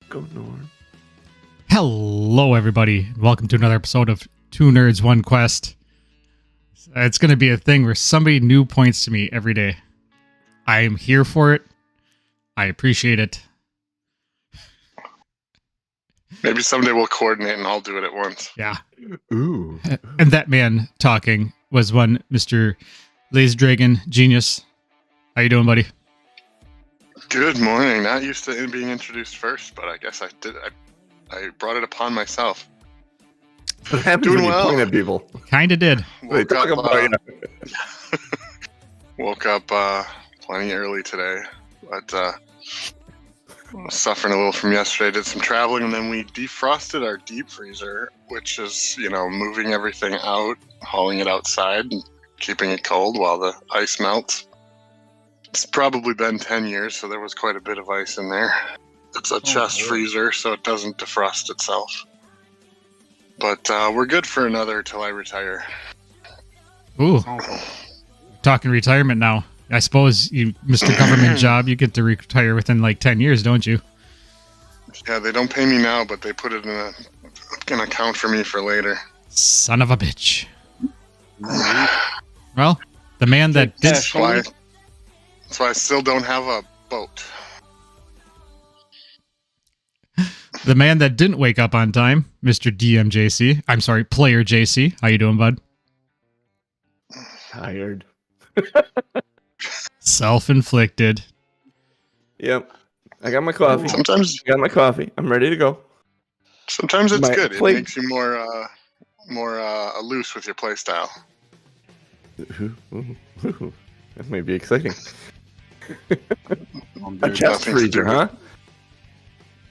Go Norm. Hello, everybody. Welcome to another episode of Two Nerds, One Quest. It's going to be a thing where somebody new points to me every day. I am here for it. I appreciate it. Maybe someday we'll coordinate and I'll do it at once. Yeah. Ooh. And that man talking was one Mr. Lazy Dragon Genius. How you doing, buddy? Good morning. Not used to being introduced first, but I guess I did. I brought it upon myself. What happens Doing when you well. point at people? Kinda did. They talk about you. Woke up plenty early today, but was suffering a little from yesterday. Did some traveling, and then we defrosted our deep freezer, which is, moving everything out, hauling it outside, and keeping it cold while the ice melts. It's probably been 10 years, so there was quite a bit of ice in there. It's a chest freezer, so it doesn't defrost itself. But we're good for another till I retire. Ooh. Talking retirement now. I suppose you, Mr. Government Job, you get to retire within like 10 years, don't you? Yeah, they don't pay me now, but they put it in an account for me for later. Son of a bitch. Well, the man that did... That's why I still don't have a boat. The man that didn't wake up on time, Mr. DMJC. I'm sorry, Player JC. How you doing, bud? Tired. Self-inflicted. Yep. I got my coffee. Sometimes I'm ready to go. it's My good. plate- It makes you more loose with your play style. Ooh. That may be exciting. A There's chest nothing to freezer, do. huh?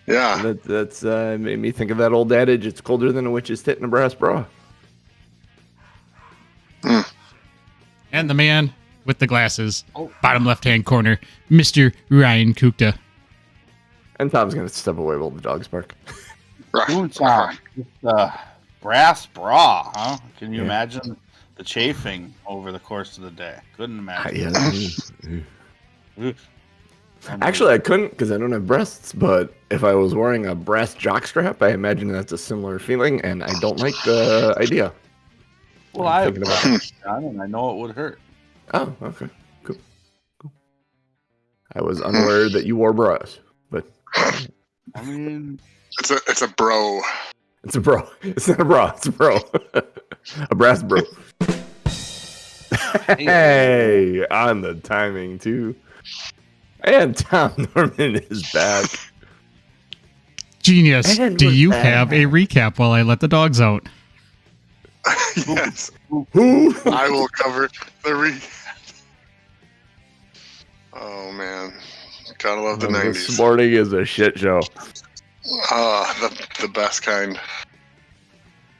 Yeah. That's made me think of that old adage, it's colder than a witch's tit in a brass bra. And the man with the glasses, bottom left-hand corner, Mr. Ryan Kukta. And Tom's going to step away while the dogs bark. Right. Brass bra, huh? Can you Yeah. imagine the chafing over the course of the day? Couldn't imagine. Actually, I couldn't because I don't have breasts, but if I was wearing a brass jockstrap, I imagine that's a similar feeling, and I don't like the idea. Well, I'm I've thinking about it done, and I know it would hurt. Oh, okay. Cool. I was unaware that you wore bras, but I mean, It's a bro. it's a bro. It's not a bra, it's a bro. A brass bro. Hey, on the timing, too. And Tom Norman is back. Genius, And do we're you back. have a recap while I let the dogs out? Yes. Who? I will cover the Oh man, gotta love the This 90s. morning is a shit show. The best kind.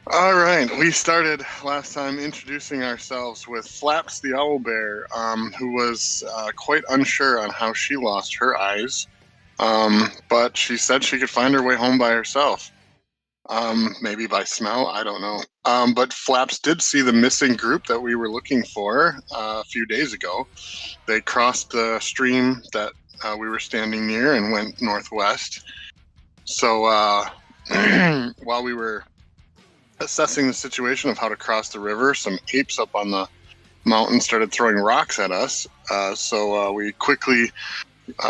All right, we started last time introducing ourselves with Flaps the Owlbear, who was quite unsure on how she lost her eyes, but she said she could find her way home by herself. Maybe by smell, I don't know. But Flaps did see the missing group that we were looking for a few days ago. They crossed the stream that we were standing near and went northwest. So while we were assessing the situation of how to cross the river, some apes up on the mountain started throwing rocks at us. So we quickly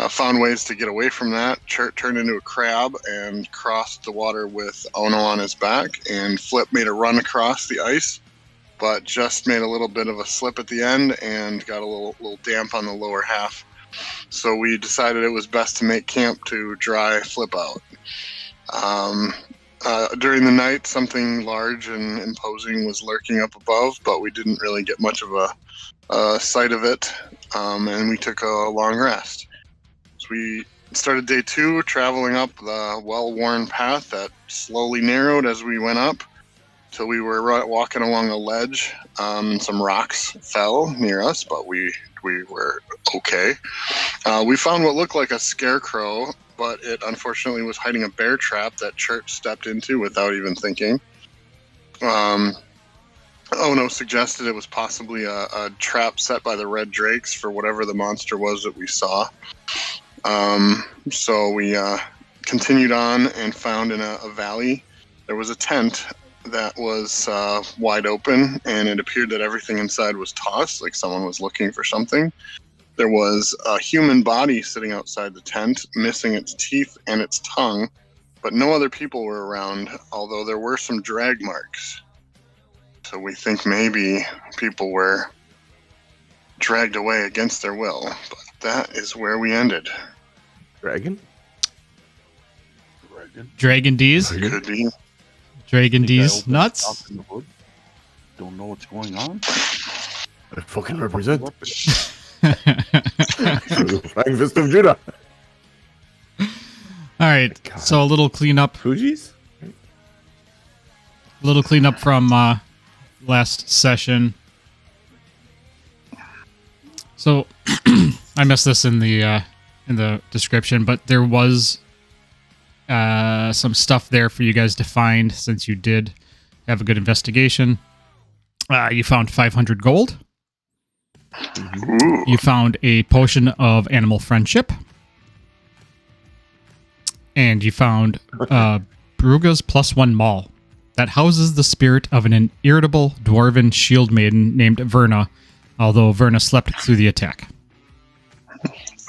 found ways to get away from that. Chert turned into a crab and crossed the water with Ono on his back, and Flip made a run across the ice, but just made a little bit of a slip at the end and got a little damp on the lower half. So we decided it was best to make camp to dry Flip out. During the night, something large and imposing was lurking up above, but we didn't really get much of a sight of it, and we took a long rest. So we started day 2 traveling up the well-worn path that slowly narrowed as we went up till we were walking along a ledge. Some rocks fell near us, but we were okay. We found what looked like a scarecrow, but it unfortunately was hiding a bear trap that Chert stepped into without even thinking. Ono suggested it was possibly a trap set by the red drakes for whatever the monster was that we saw. So we continued on and found in a valley there was a tent that was wide open, and it appeared that everything inside was tossed, like someone was looking for something. There was a human body sitting outside the tent, missing its teeth and its tongue, but no other people were around, although there were some drag marks. So we think maybe people were dragged away against their will, but that is where we ended. Dragon? Dragon D's? Could be. Dragon Think I D's opened nuts? up in the hood. Don't know what's going on. I fucking represent. What? Flying Fist of Judah. All right, God. so a little cleanup. Fuji's? A little cleanup from last session. So I missed this in the description, but there was some stuff there for you guys to find since you did have a good investigation. You found 500 gold. Ooh. You found a potion of animal friendship. And you found Bruga's +1 maul that houses the spirit of an irritable dwarven shield maiden named Verna, although Verna slept through the attack.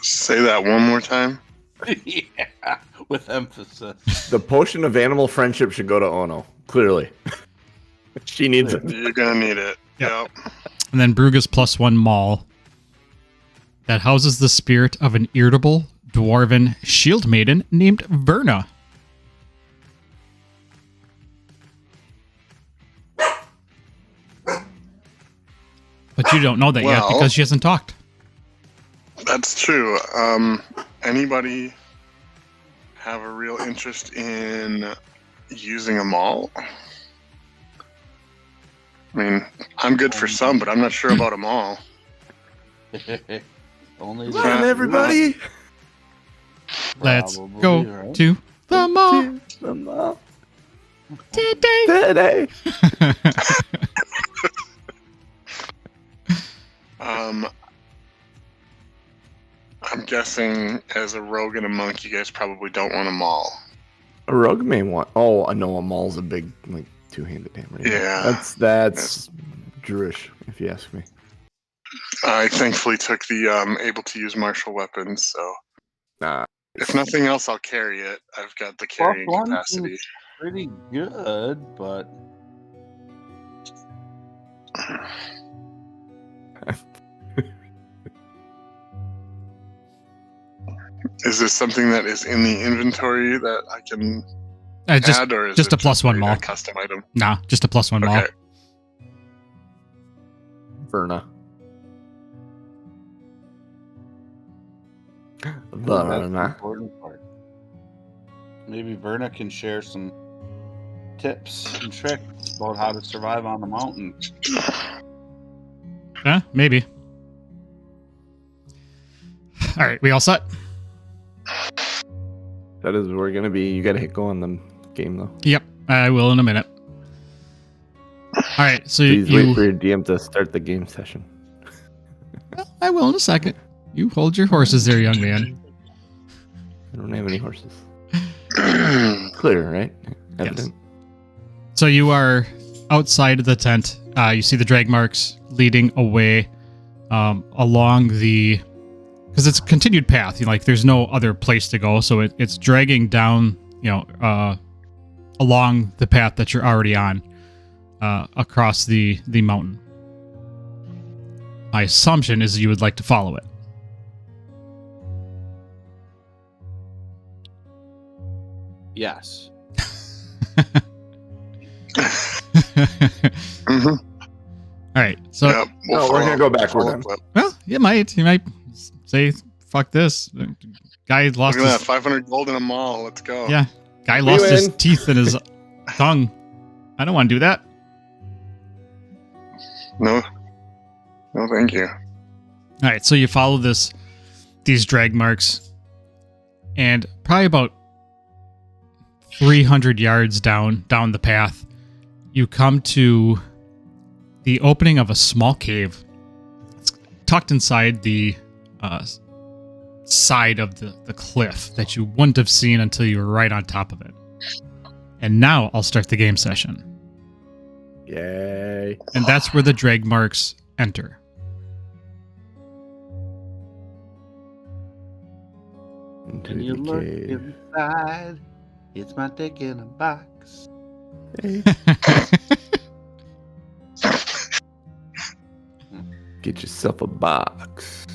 Say that one more time. Yeah, with emphasis. The potion of animal friendship should go to Ono. Clearly. She needs it. You're gonna need it. Yep. Yep. And then Bruga's +1 maul that houses the spirit of an irritable dwarven shield maiden named Verna. But you don't know that yet Well- because she hasn't talked. That's true. Anybody have a real interest in using a mall? I mean, I'm good for some, but I'm not sure about them all. Only Come on, everybody. Let's Probably, go right? to the mall The mall today. today. I'm guessing as a rogue and a monk, you guys probably don't want a mall. A rogue may want. Oh, I know a maul's a big, like, two-handed hammer. Yeah. That's Jewish, if you ask me. I thankfully took the able to use martial weapons, so Nah. if nothing else, I'll carry it. I've got the carrying +1 capacity. seems pretty good, but Is this something that is in the inventory that I can Just add, or is just it a +1 a maul. custom item? Nah, just a +1 maul. Okay. Verna. that's the Verna. important part. Maybe Verna can share some tips and tricks about how to survive on the mountain. Yeah, maybe. All right, we all set? That is where we're gonna be. You gotta hit go on the game though. Yep, I will in a minute. All right, so Please wait you. for your DM to start the game session. I will in a second. You hold your horses there, young man. I don't have any horses. Clear, right? Evident. So you are outside of the tent. You see the drag marks leading away along the, because it's a continued path. Like there's no other place to go, so it's dragging down, along the path that you're already on, across the mountain. My assumption is you would like to follow it. Yes. Mhm. All right, so Yep, we'll No, we're gonna follow- go backward follow then. up. well, you might say fuck this. Guy lost Look at that, his 500 gold in a mall. Let's go. yeah. Guy We lost his win. teeth and his tongue. I don't want to do that. No, thank you. All right, so you follow these drag marks, and probably about 300 yards down the path, you come to the opening of a small cave. It's tucked inside the side of the cliff that you wouldn't have seen until you were right on top of it. And now I'll start the game session. Yay. And that's where the drag marks enter. Into And you the look cave. inside, it's my dick in a box. Get yourself a box.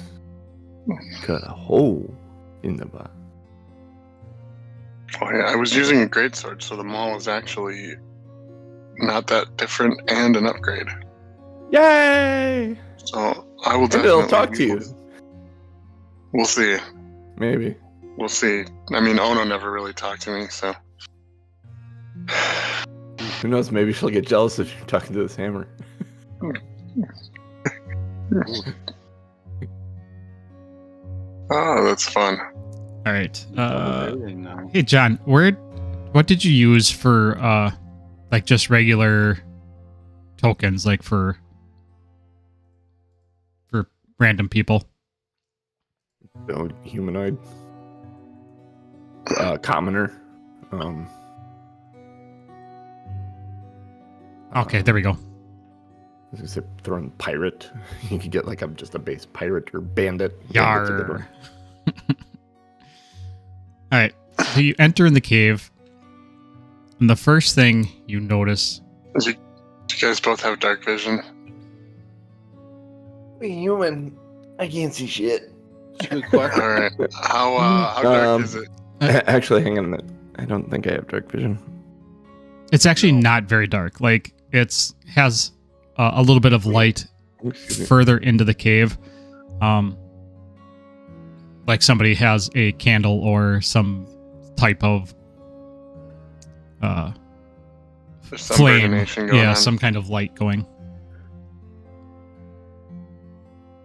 Cut a hole in the box. Oh, yeah, I was using a greatsword, so the maul is actually not that different and an upgrade. Yay! So I will Maybe definitely. they'll talk to you. We'll see. Maybe. We'll see. I mean, Ono never really talked to me, so. Who knows? Maybe she'll get jealous if you're talking to this hammer. Oh, that's fun. All right. Everything now. Hey, John, what did you use for, like, just regular tokens, like for random people? Oh, humanoid. Commoner. Okay, there we go. I was gonna say throwing pirate. You could get like just a base pirate or bandit. Bandit's a good Yar. one. All right. So you enter in the cave, and the first thing you notice. Do you guys both have dark vision? Human. I can't see shit. Good question. All right. How dark is it? Actually, hang on a minute. I don't think I have dark vision. It's actually not very dark. Like, has a little bit of light Excuse me. further into the cave. Like somebody has a candle or some type of There's some flame. burnination going Yeah, on. some kind of light going.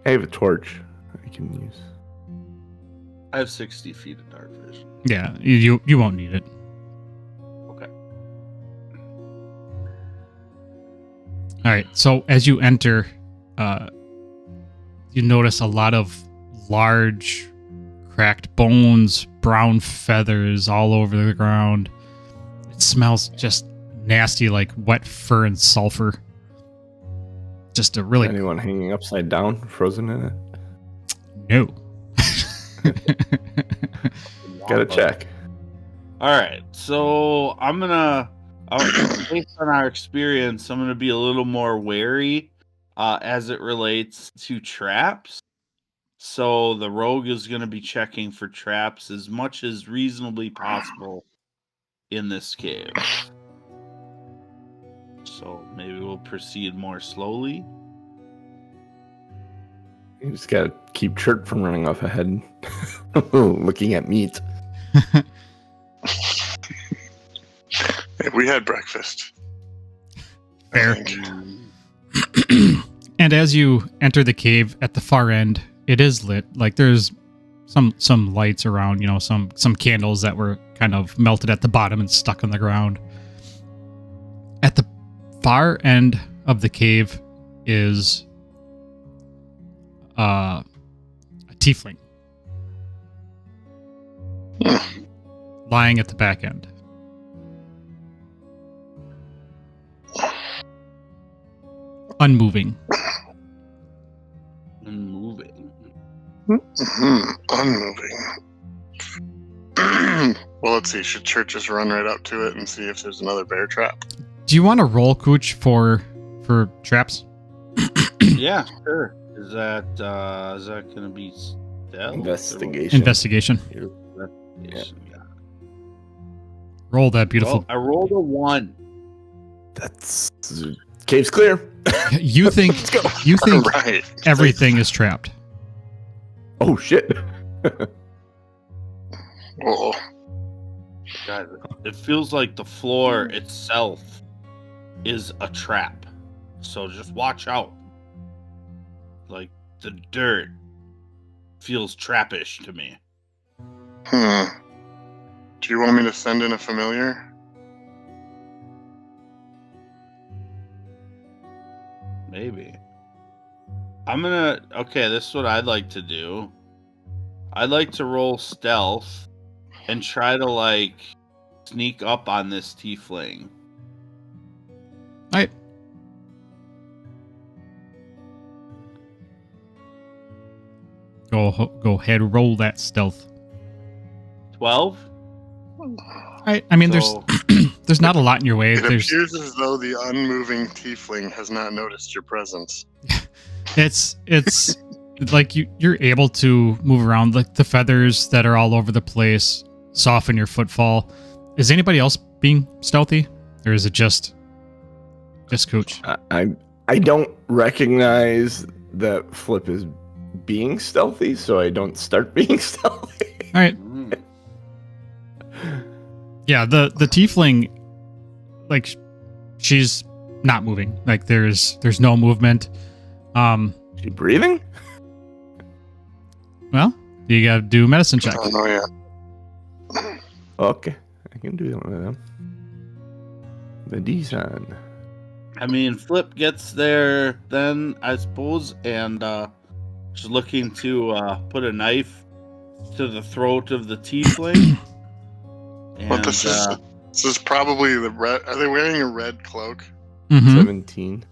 I have a torch I can use. I have 60 feet of dark vision. Yeah, you won't need it. Okay. All right. So as you enter, you notice a lot of large, cracked bones, brown feathers all over the ground. It smells just nasty, like wet fur and sulfur. Just a really Anyone hanging upside down, frozen in it? no. Gotta check. All right, so based on our experience, I'm gonna be a little more wary as it relates to traps. So the rogue is gonna be checking for traps as much as reasonably possible in this cave. So maybe we'll proceed more slowly. You just gotta keep Chert from running off ahead, looking at meat. Hey, we had breakfast. Fair. I think. And as you enter the cave at the far end, it is lit. Like there's some lights around, some candles that were kind of melted at the bottom and stuck on the ground. At the far end of the cave is a tiefling lying at the back end. Unmoving. Moving. Unmoving. Well, let's see. Should Chert just run right up to it and see if there's another bear trap? Do you want to roll, Cooch, for traps? Yeah, sure. Is that gonna be stealth? Investigation. Investigation. Yeah. Roll that beautiful. Well, I rolled a 1. That's cave's clear. You think Let's go. you think Right. everything is trapped. Oh shit. Whoa. Guys, it feels like the floor itself is a trap. So just watch out. Like the dirt feels trappish to me. Do you want me to send in a familiar? Maybe. Okay, this is what I'd like to do. I'd like to roll stealth and try to, like, sneak up on this tiefling. All right. Go ahead, roll that stealth. 12? All right. I mean, So- there's not a lot in your way. It There's appears as though the unmoving tiefling has not noticed your presence. it's like you're able to move around. Like the feathers that are all over the place soften your footfall. Is anybody else being stealthy, or is it just Cooch? I don't recognize that Flip is being stealthy, so I don't start being stealthy. All right. Mm. Yeah, the tiefling, like, she's not moving. Like there's no movement. She breathing? Well, you gotta do a medicine check. I don't know yet. Okay, I can do one of them. The D-San. I mean, Flip gets there then, I suppose, and she's looking to put a knife to the throat of the tiefling. And, But this is probably the red. Are they wearing a red cloak? Mhm. 17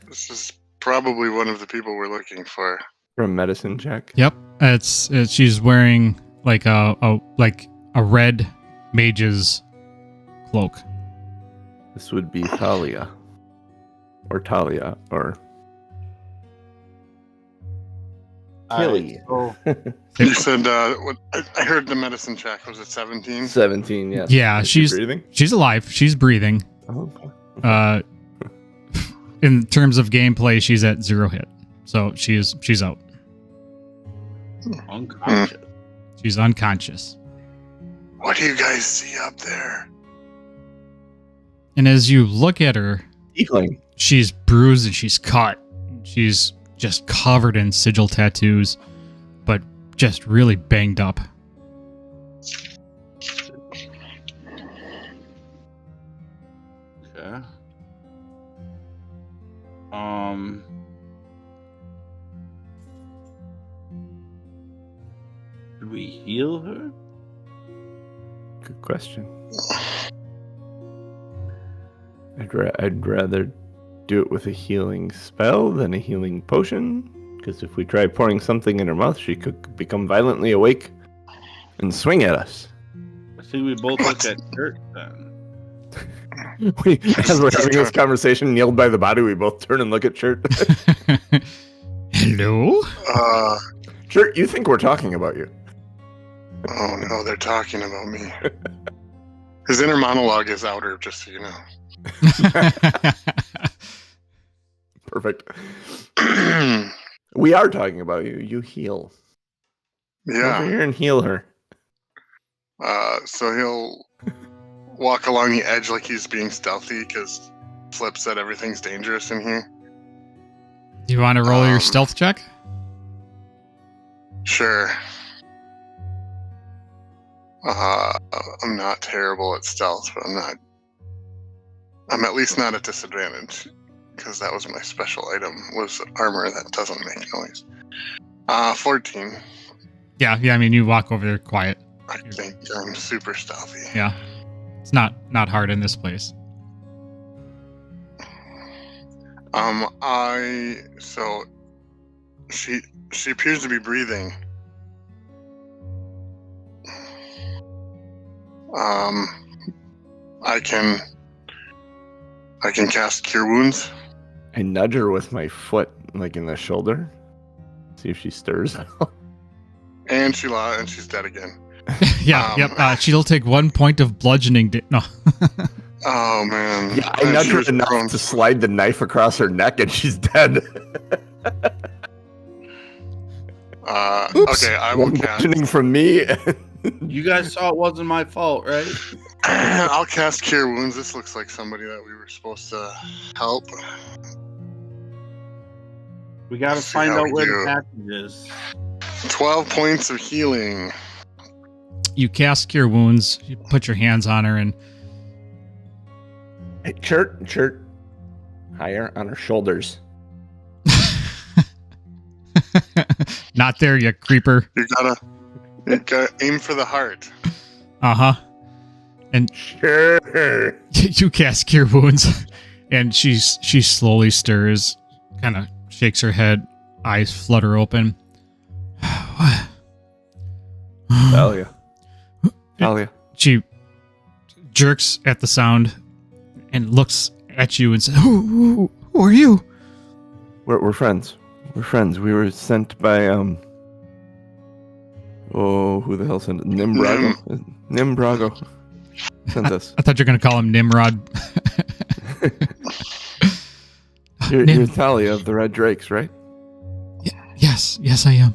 This is probably one of the people we're looking for. for a medicine check. Yep, it's she's wearing like a red mage's cloak. This would be Talia. Or Talia, or Tilly. so You said what? I heard the medicine check. Was it 17? 17, yes. Yeah, Is she she's breathing. she's alive. She's breathing. Oh, okay. In terms of gameplay, she's at 0 hit, so she's out. unconscious. She's unconscious. What do you guys see up there? And as you look at her, Tiefling. she's bruised and she's cut. She's just covered in sigil tattoos, but just really banged up. Okay. Should we heal her? Good question. I'd rather do it with a healing spell than a healing potion, because if we try pouring something in her mouth, she could become violently awake and swing at us. I think we both look at Chert then. As we're having this conversation, kneeled by the body, we both turn and look at Chert. Hello? Chert, you think we're talking about you? Oh no, they're talking about me. His inner monologue is outer, just so you know. Perfect. We are talking about you. You heal. Over Yeah. here and heal her. So he'll walk along the edge like he's being stealthy because Flip said everything's dangerous in here. Do you want to roll your stealth check? Sure. I'm not terrible at stealth, but I'm at least not at disadvantage because that was my special item, was armor that doesn't make noise. 14. Yeah. I mean, you walk over there quiet. I think I'm super stealthy. Yeah. It's not hard in this place. So she appears to be breathing. I can cast Cure Wounds. I nudge her with my foot, like in the shoulder. See if she stirs. And she's dead again. Yeah. Yep. She'll take 1 point of bludgeoning. No. Oh man. Yeah, I nudge She her was enough prone. to slide the knife across her neck, and she's dead. Oops. Okay, I will One cast. bludgeoning from me. You guys saw it wasn't my fault, right? I'll cast Cure Wounds. This looks like somebody that we were supposed to help. We gotta Let's see find how out we where do. the package is. 12 points of healing. You cast Cure Wounds. You put your hands on her, and Hey, Chert, Higher on her shoulders. Not there, you creeper. You gotta aim for the heart. Uh-huh. And Sure. you cast Cure Wounds, and she slowly stirs, kind of shakes her head, eyes flutter open. Talia. Talia. She jerks at the sound and looks at you and says, Who are you? We're friends. We're friends. We were sent by who the hell sent it? Nimbrago. Nimbrago sent us. I thought you were going to call him Nimrod. You're Talia of the Red Drakes, right? Yes, I am.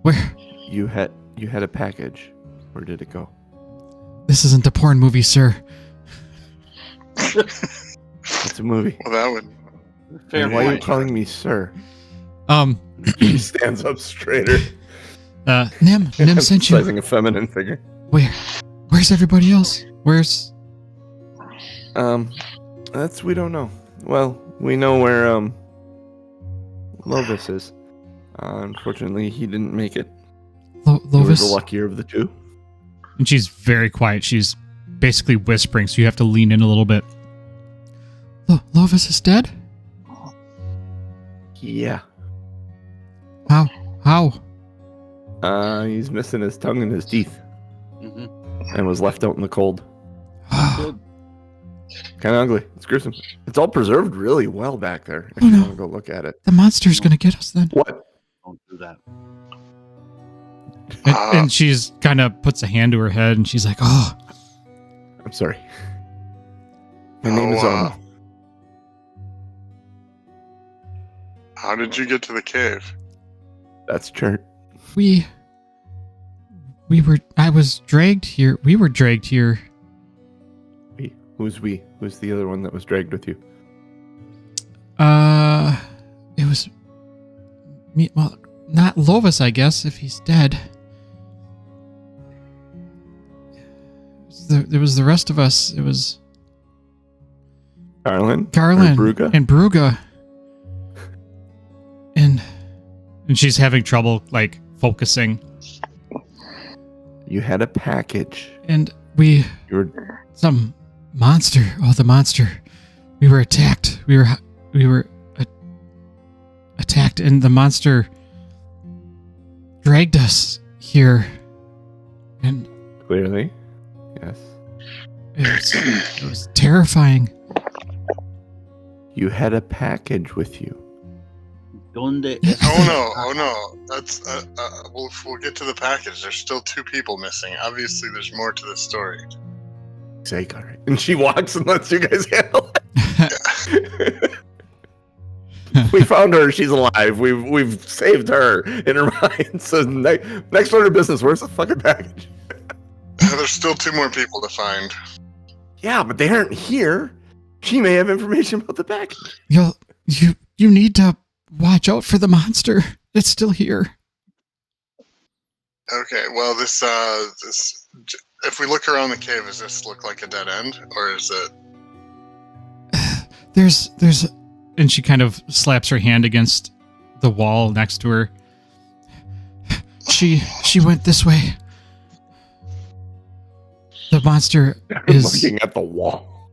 Where? You had a package. Where did it go? This isn't a porn movie, sir. It's a movie. Well, that would. Fair And why are you point. calling me sir? He stands up straighter. Nim sent you. Emphasizing a feminine figure. Where's everybody else? Where's... We don't know. Well, we know where, Lovis is. Unfortunately, he didn't make it. He was Lovis? the luckier of the two. And she's very quiet. She's basically whispering, so you have to lean in a little bit. Lovis is dead? Yeah. How? He's missing his tongue and his teeth. Mm-hmm. And was left out in the cold. Kind of ugly. It's gruesome. It's all preserved really well back there. If Oh, you no. want to go look at it. The monster's gonna get us then. What? Don't do that. And she's kind of puts a hand to her head and she's like, oh. I'm sorry. My name is Ona. How did you get to the cave? That's Chert. I was dragged here. We were dragged here. We. Who's we? Who's the other one that was dragged with you? It was me. Well, not Lovis, I guess, if he's dead. There was the rest of us. It was Garland? Garland Or Bruga? and Bruga. And she's having trouble, like, focusing. You had a package. And we... You were... Some monster. Oh, the monster. We were attacked. We were attacked, and the monster dragged us here. And Clearly. Yes. it was terrifying. You had a package with you. Donde Oh no! That's we'll get to the package. There's still 2 people missing. Obviously, there's more to this story. Sake, all right. And she walks and lets you guys handle it. We found her. She's alive. We've saved her in her mind. So next order of business. Where's the fucking package? There's still 2 more people to find. Yeah, but they aren't here. She may have information about the package. You need to watch out for the monster. It's still here. Okay. Well, this if we look around the cave, does this look like a dead end, or is it? There's and she kind of slaps her hand against the wall next to her. She went this way. The monster is looking at the wall.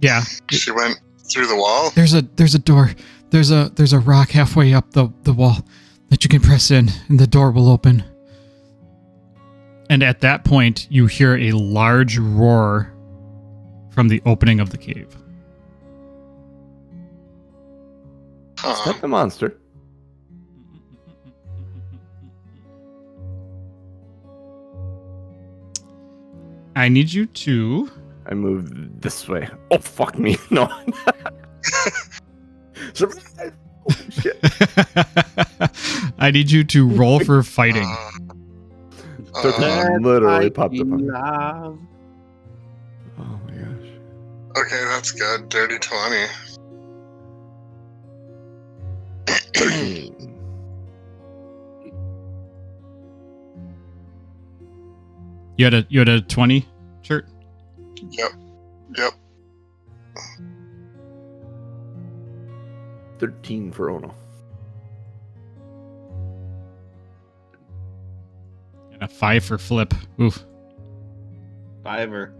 Yeah. She went through the wall. There's a door. There's a rock halfway up the wall that you can press in, and the door will open. And at that point, you hear a large roar from the opening of the cave. Is that the monster? I need you to... I move this way. Oh, fuck me. No. Surprise! Oh, shit. I need you to roll for fighting. Literally popped up on me. Oh my gosh. Okay, that's good. Dirty 20. 13. You had a 20, Chert? Yep. 13 for Ono. And a 5 for Flip. Oof. 5er.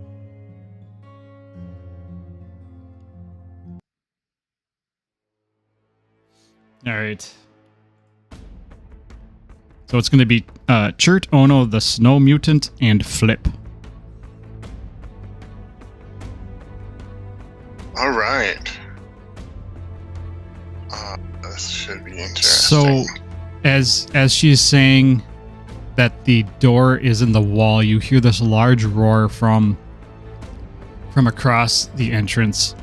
All right. So it's going to be Chert, Ono, the Snow Mutant, and Flip. All right. This should be interesting. So, as she's saying that the door is in the wall, you hear this large roar from across the entrance,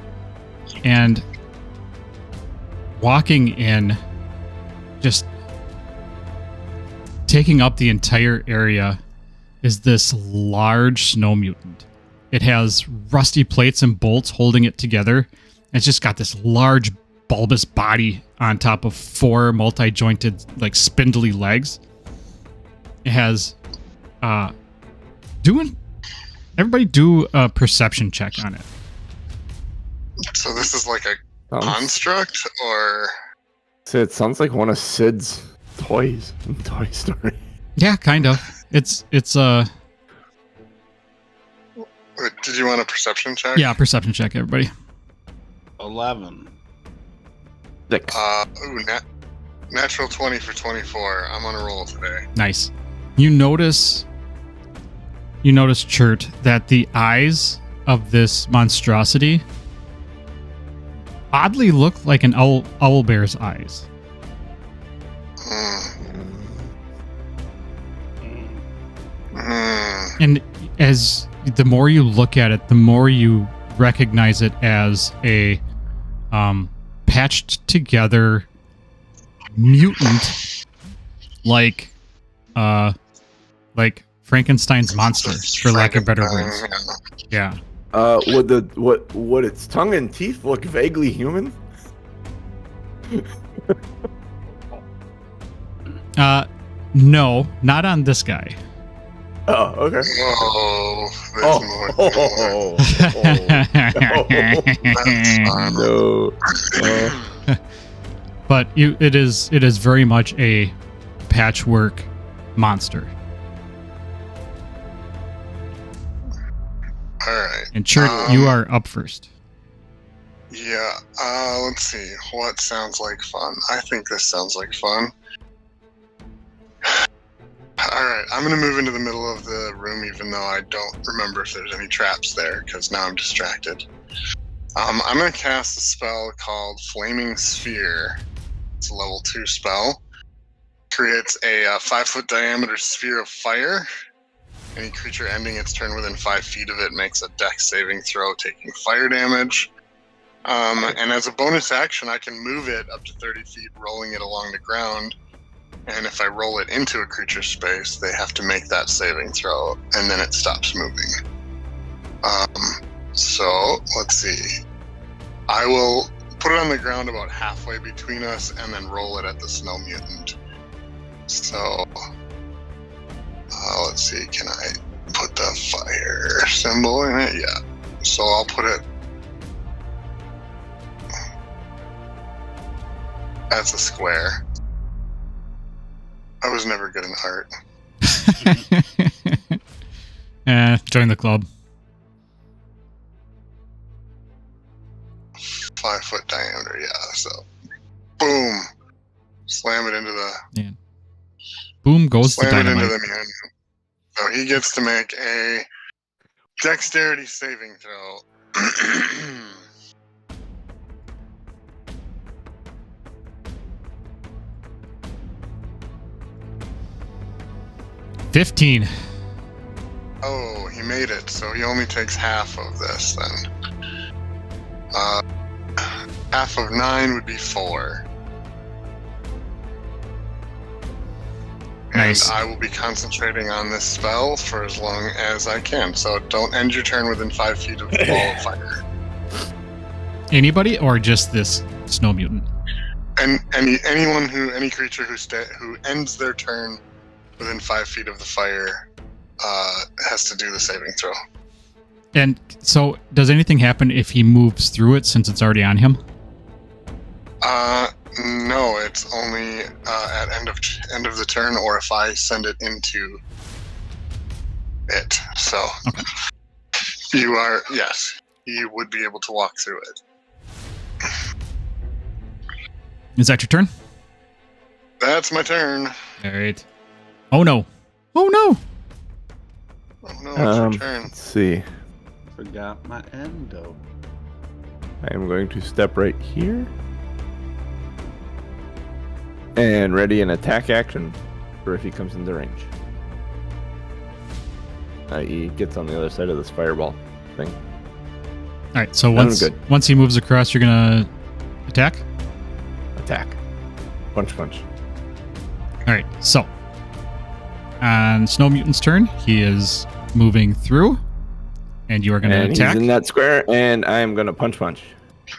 and walking in, just taking up the entire area, is this large snow mutant. It has rusty plates and bolts holding it together. It's just got this large bulbous body on top of 4 multi-jointed, like spindly legs. It has everybody do a perception check on it. So this is like a construct, or So it sounds like one of Sid's toys in Toy Story. Yeah, kind of. It's did you want a perception check? yeah, perception check, everybody. 11. 6. Natural 20 for 24. I'm on a roll today. Nice. You notice, Chert, that the eyes of this monstrosity oddly look like an owl bear's eyes. And as the more you look at it, the more you recognize it as a patched together mutant, like Frankenstein's monster, for lack of better words. Yeah. Would its tongue and teeth look vaguely human? No, not on this guy. Oh, okay. Whoa. No. But it is very much a patchwork monster. All right. And Chert, you are up first. Yeah. Let's see. What sounds like fun? I think this sounds like fun. Alright, I'm going to move into the middle of the room even though I don't remember if there's any traps there, because now I'm distracted. I'm going to cast a spell called Flaming Sphere. It's a level 2 spell. Creates a 5-foot diameter sphere of fire. Any creature ending its turn within 5 feet of it makes a dex saving throw, taking fire damage. And as a bonus action, I can move it up to 30 feet, rolling it along the ground. And if I roll it into a creature space, they have to make that saving throw, and then it stops moving. So, let's see. I will put it on the ground about halfway between us, and then roll it at the snow mutant. So, let's see, can I put the fire symbol in it? Yeah. So I'll put it... That's a square. I was never good in art. Join the club. 5-foot diameter, yeah. So, boom, slam it into the. Yeah. Boom goes the slam it dynamite. into the man. So he gets to make a dexterity saving throw. 15. Oh, he made it. So he only takes half of this then. Half of 9 would be 4. Nice. And I will be concentrating on this spell for as long as I can. So don't end your turn within 5 feet of the ball of fire. Anybody or just this snow mutant? And any creature who ends their turn within 5 feet of the fire has to do the saving throw. And so, does anything happen if he moves through it since it's already on him? No, it's only at end of the turn, or if I send it into it. So Okay. you would be able to walk through it. Is that your turn? That's my turn. All right. Oh no. Oh no. Oh no, it's your turn. Let's see. Forgot my endo. I am going to step right here. And ready an attack action for if he comes into range. I.e. gets on the other side of this fireball thing. All right. So That once was good. once he moves across, you're gonna attack. Attack. Punch, punch. All right. So on Snow Mutant's turn, he is moving through, and you are gonna And attack. he's in that square, and I am going to punch, punch.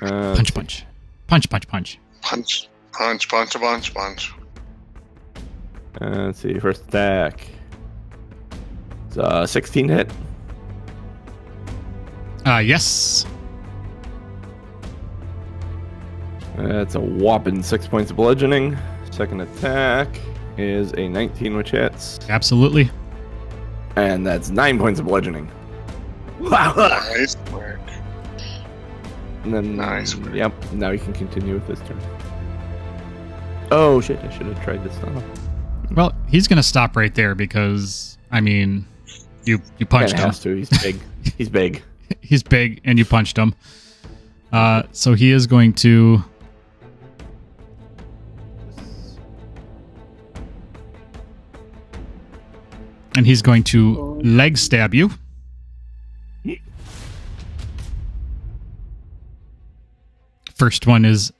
Punch, punch, punch, punch, punch. Punch, punch, punch, punch, punch. Let's see. First attack. It's a 16 hit. Yes. That's a whopping 6 points of bludgeoning. Second attack is a 19, which hits. Absolutely. And that's 9 points of bludgeoning. Wow. Nice work. And then, Nice work. Yep. Now he can continue with his turn. Oh, shit. I should have tried this now. Well, he's gonna stop right there because I mean, you punched Kinda him. has to. He's big. He's big. He's big, and you punched him. So he is going to. And he's going to leg stab you. First one is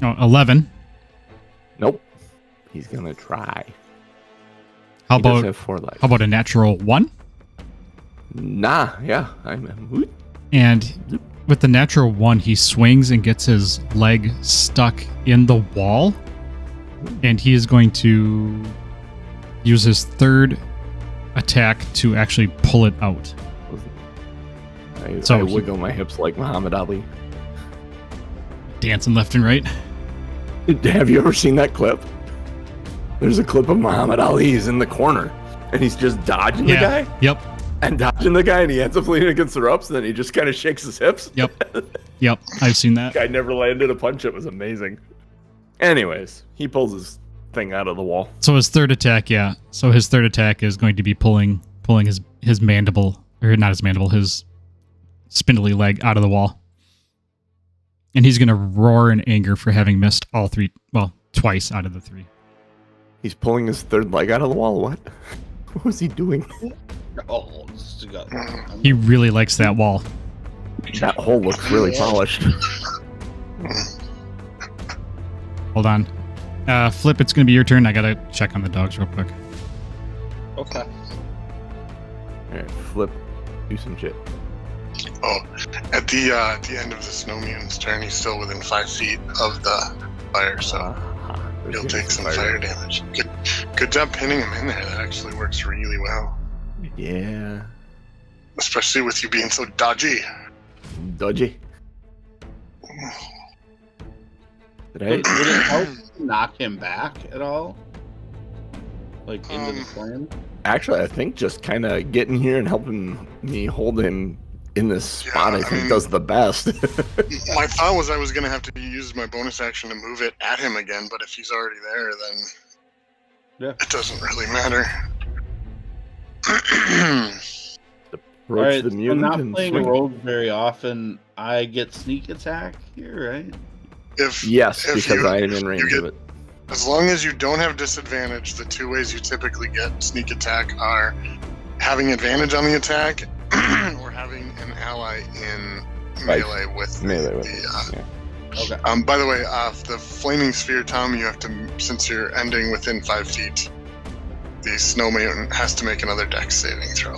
11. Nope. He's going to try. How He does about have 4 lives. how about a natural 1? Nah, yeah. I'm And with the natural 1, he swings and gets his leg stuck in the wall. And he is going to use his third attack to actually pull it out. I So he- wiggle my hips like Muhammad Ali. Dancing left and right. Have you ever seen that clip? There's a clip of Muhammad Ali. He's in the corner, and he's just dodging the guy Yep. and dodging the guy, and he ends up leaning against the ropes, and then he just kind of shakes his hips. Yep. Yep. I've seen that. Guy never landed a punch. It was amazing. Anyways, he pulls his thing out of the wall. So his third attack, yeah. So his third attack is going to be pulling his mandible, or not his mandible, his spindly leg out of the wall. And he's going to roar in anger for having missed all 3, well, twice out of the 3. He's pulling his third leg out of the wall. What? What was he doing? Oh, this got, He really likes that wall. That hole looks really polished. Hold on. Flip, it's going to be your turn. I got to check on the dogs real quick. okay. All right, Flip, do some shit. Oh, at the end of the Snow Mutant's turn, he's still within 5 feet of the fire, so he'll take some fire damage. Good job pinning him in there. That actually works really well, Yeah. especially with you being so dodgy. Dodgy. Did Would it help to knock him back at all? Like into the flame? Actually, I think just kind of getting here and helping me hold him in this spot, Yeah, I I think mean- does the best. My thought was I was going to have to use my bonus action to move it at him again, but if he's already there, then Yeah. it doesn't really matter. Approach Alright, the so mutant not and playing swing. rogue very often, I get sneak attack here, right? Yes, if because you- I am in range get- of it. As long as you don't have disadvantage, the 2 ways you typically get sneak attack are having advantage on the attack or having an ally in melee with Melee with the, yeah. Okay. by the way, the flaming sphere, Tom, you have to, since you're ending within 5 feet, the snow mutant has to make another dex saving throw.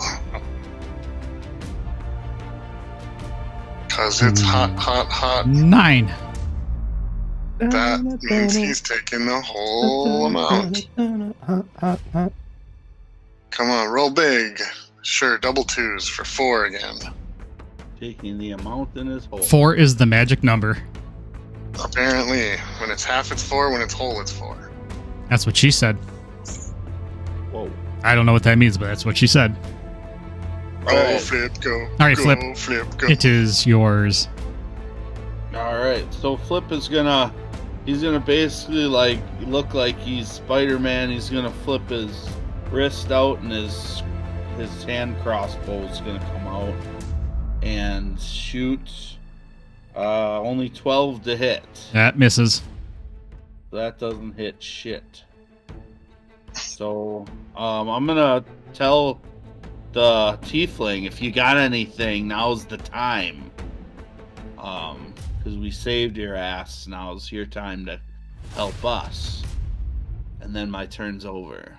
Because it's hot, hot, hot. 9. That means he's taking the whole amount. Come on, roll big. Sure, double 2s for 4 again. taking the amount in his hole. 4 is the magic number. Apparently, when it's half, it's 4. When it's whole, it's 4. That's what she said. Whoa. I don't know what that means, but that's what she said. Go, Alright. Flip, go. All right, go, Flip. Flip, go. It is yours. All right, so Flip is he's gonna basically like look like he's Spider-Man. He's gonna flip his wrist out, and his hand crossbow is gonna come out and shoot. Only 12 to hit. That misses. That doesn't hit shit. So I'm gonna tell the tiefling, if you got anything, now's the time. Because we saved your ass. Now's your time to help us. And then my turn's over.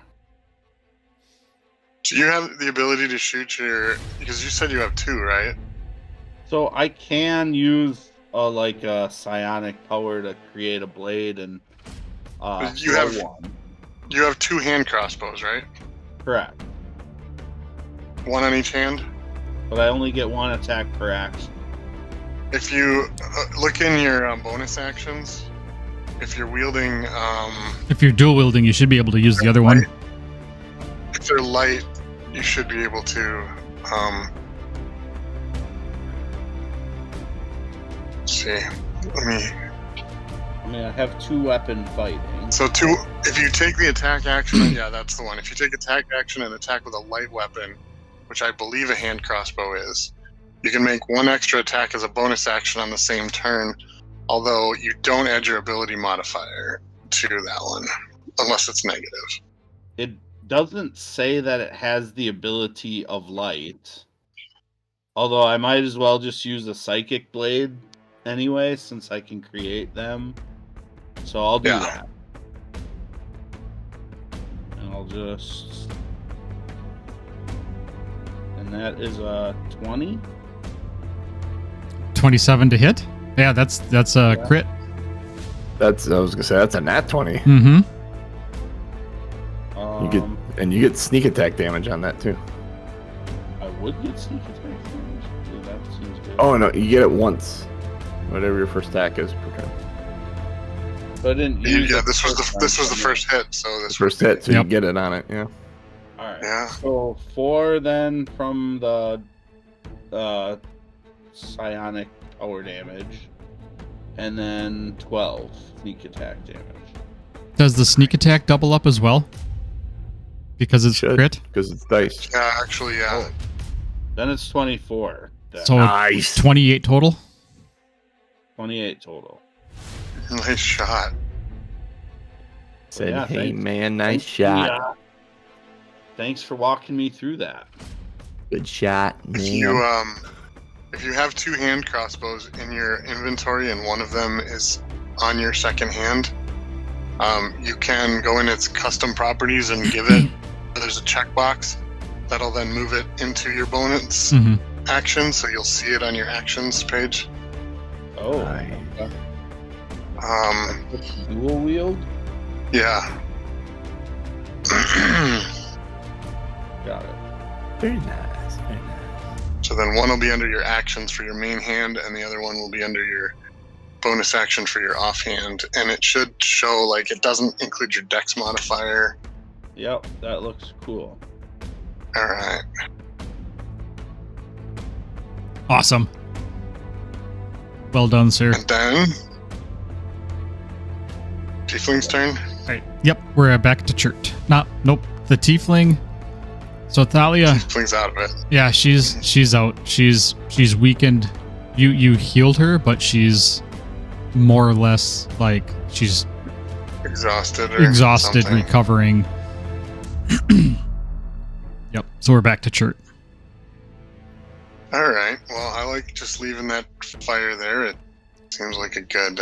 Do you have the ability to shoot your... Because you said you have 2, right? So I can use a psionic power to create a blade and You throw have- one. You have 2 hand crossbows, right? Correct. 1 on each hand? But I only get 1 attack per action. If you look in your bonus actions, if you're wielding... If you're dual wielding, you should be able to use the other one. If they're light, you should be able to... let's see. I have 2 weapon fighting. So if you take the attack action, yeah, that's the one. If you take attack action and attack with a light weapon, which I believe a hand crossbow is, you can make 1 extra attack as a bonus action on the same turn, although you don't add your ability modifier to that one, unless it's negative. It doesn't say that it has the ability of light. Although I might as well just use a psychic blade anyway, since I can create them. So I'll do that. And I'll just... And that is a 20. 27 to hit. Yeah, that's a crit. I was gonna say that's a nat 20. Mm-hmm. You get sneak attack damage on that too. I would get sneak attack damage. Yeah, that seems good. Oh no, you get it once. Whatever your first attack is per turn. But I didn't use Yeah, it this was first the time. first hit, so this First hit, so you get it on it. Yeah. All right. Yeah. So 4 then from the psionic power damage, and then 12 sneak attack damage. Does the sneak attack double up as well? Because it's Should, crit? because it's dice. Yeah, actually, yeah. Oh. Then it's 24. Then. So Nice. 28 total? 28 total. Nice shot. Said, Yeah, hey thanks. man, nice Thanks, shot. yeah. Thanks for walking me through that. Good shot, man. If you have 2 hand crossbows in your inventory and one of them is on your second hand, you can go in its custom properties and give it. There's a checkbox that'll then move it into your bonus Mm-hmm. action, so you'll see it on your actions page. Oh. Nice. Okay. Dual wield? Yeah. Got it. Very nice. Very nice. So then one will be under your actions for your main hand, and the other one will be under your bonus action for your offhand. And it should show, like, it doesn't include your dex modifier. Yep, that looks cool. All right. Awesome. Well done, sir. And then Tiefling's turn. All right. Yep, we're back to Chert. Nope. The tiefling. So Thalia, Tiefling's out of it. yeah, she's out. She's weakened. You healed her, but she's more or less like she's Exhausted or exhausted, something. recovering. Yep. So we're back to Chert. All right. Well, I like just leaving that fire there. It seems like a good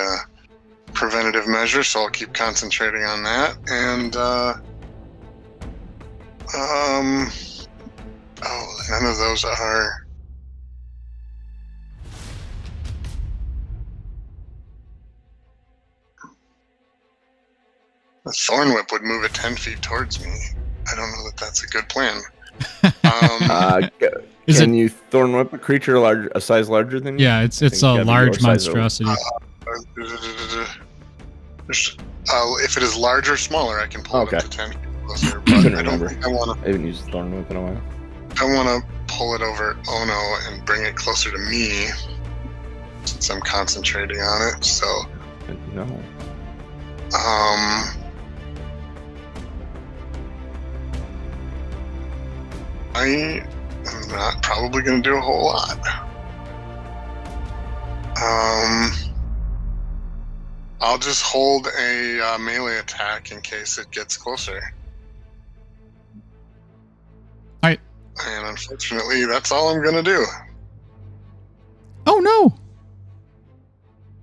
preventative measure, so I'll keep concentrating on that. And none of those are. The thorn whip would move it 10 feet towards me. I don't know that that's a good plan. Is Can it? you thorn whip a creature a size larger than you? Yeah, it's I a think gotta be large your size or- monstrosity. If it is large or smaller, I can pull Okay. it up to 10 feet closer. But Couldn't I don't remember. think I want I haven't used thorn whip in a while. to pull it over Ono and bring it closer to me since I'm concentrating on it. So, No. I am not probably going to do a whole lot. I'll just hold a melee attack in case it gets closer. Alright. And unfortunately, that's all I'm going to do. Oh no!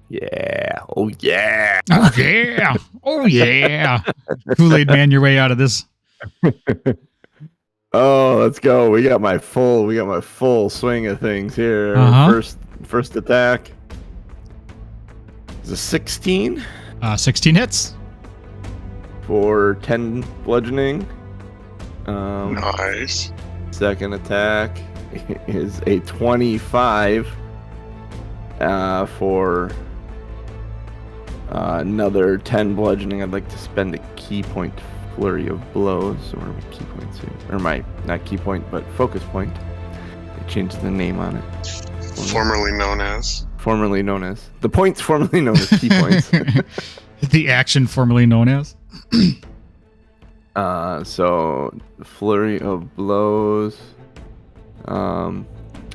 Yeah. Oh yeah. Oh yeah! Oh yeah! Kool-Aid man, your way out of this. Oh, let's go. We got my full swing of things here. Uh-huh. First attack. Is a 16 16 hits. for 10 bludgeoning. Nice. Second attack is a 25 for another 10 bludgeoning. I'd like to spend a key point flurry of blows. So where are my key points here? Or my, not key point, but focus point. They changed the name on it. Formerly known as. Formerly known as. The points formerly known as key points. The action formerly known as. So flurry of blows. And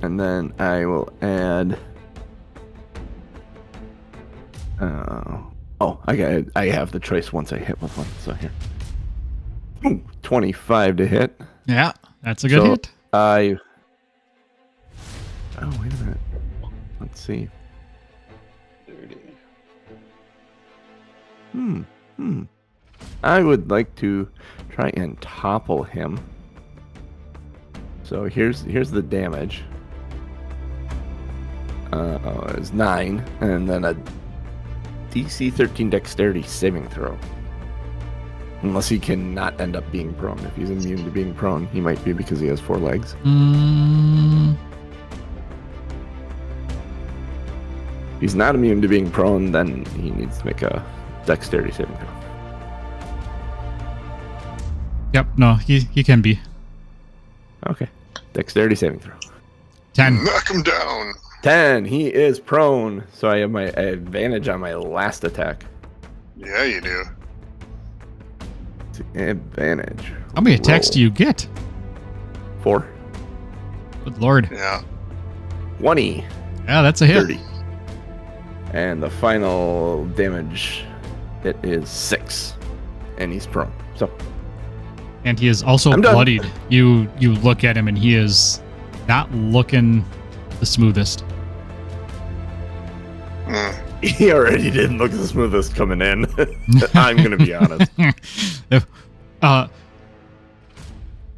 then I will add. I have the choice once I hit with one. So here. Ooh, 25 to hit. Yeah, that's a good So hit. Oh, wait a minute. Let's see. 30. I would like to try and topple him. So here's the damage. It's 9, and then a DC 13 Dexterity saving throw. Unless he cannot end up being prone. If he's immune to being prone, he might be because he has 4 legs. If he's not immune to being prone, then he needs to make a Dexterity saving throw. Yep, no, he can be. Okay. Dexterity saving throw. 10. Knock him down. 10. He is prone, so I have my advantage on my last attack. Yeah, you do. Advantage. How many attacks Roll. do you get? 4. Good lord. Yeah. 20. Yeah, that's a hit. 30. And the final damage, it is 6. And he's prone. So, And he is also I'm done. bloodied. You look at him and he is not looking the smoothest. Mm. he already didn't look the smoothest coming in. I'm going to be honest.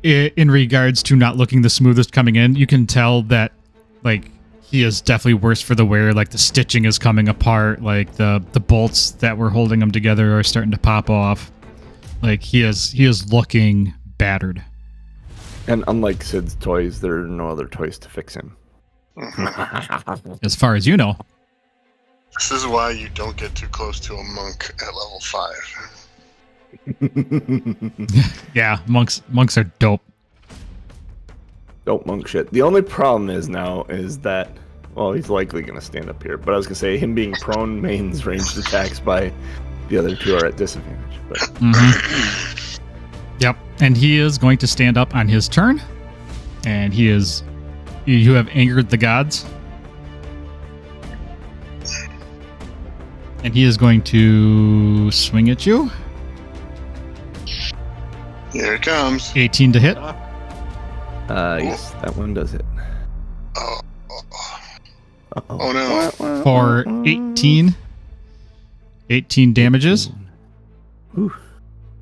In regards to not looking the smoothest coming in, you can tell that, like, he is definitely worse for the wear. Like, the stitching is coming apart. Like, the bolts that were holding him together are starting to pop off. Like, he is looking battered. And unlike Sid's toys, there are no other toys to fix him. As far as you know. This is why you don't get too close to a monk at level 5. Yeah, monks are dope. Dope monk shit. The only problem is that, well, he's likely going to stand up here. But I was going to say, him being prone means ranged attacks by the other two are at disadvantage. But Mm-hmm. Yep, and he is going to stand up on his turn. And you have angered the gods. And he is going to swing at you. Here it comes. 18 to hit. yes, that one does hit. Oh, Uh-oh. oh no. For 18. 18 damages. Ooh.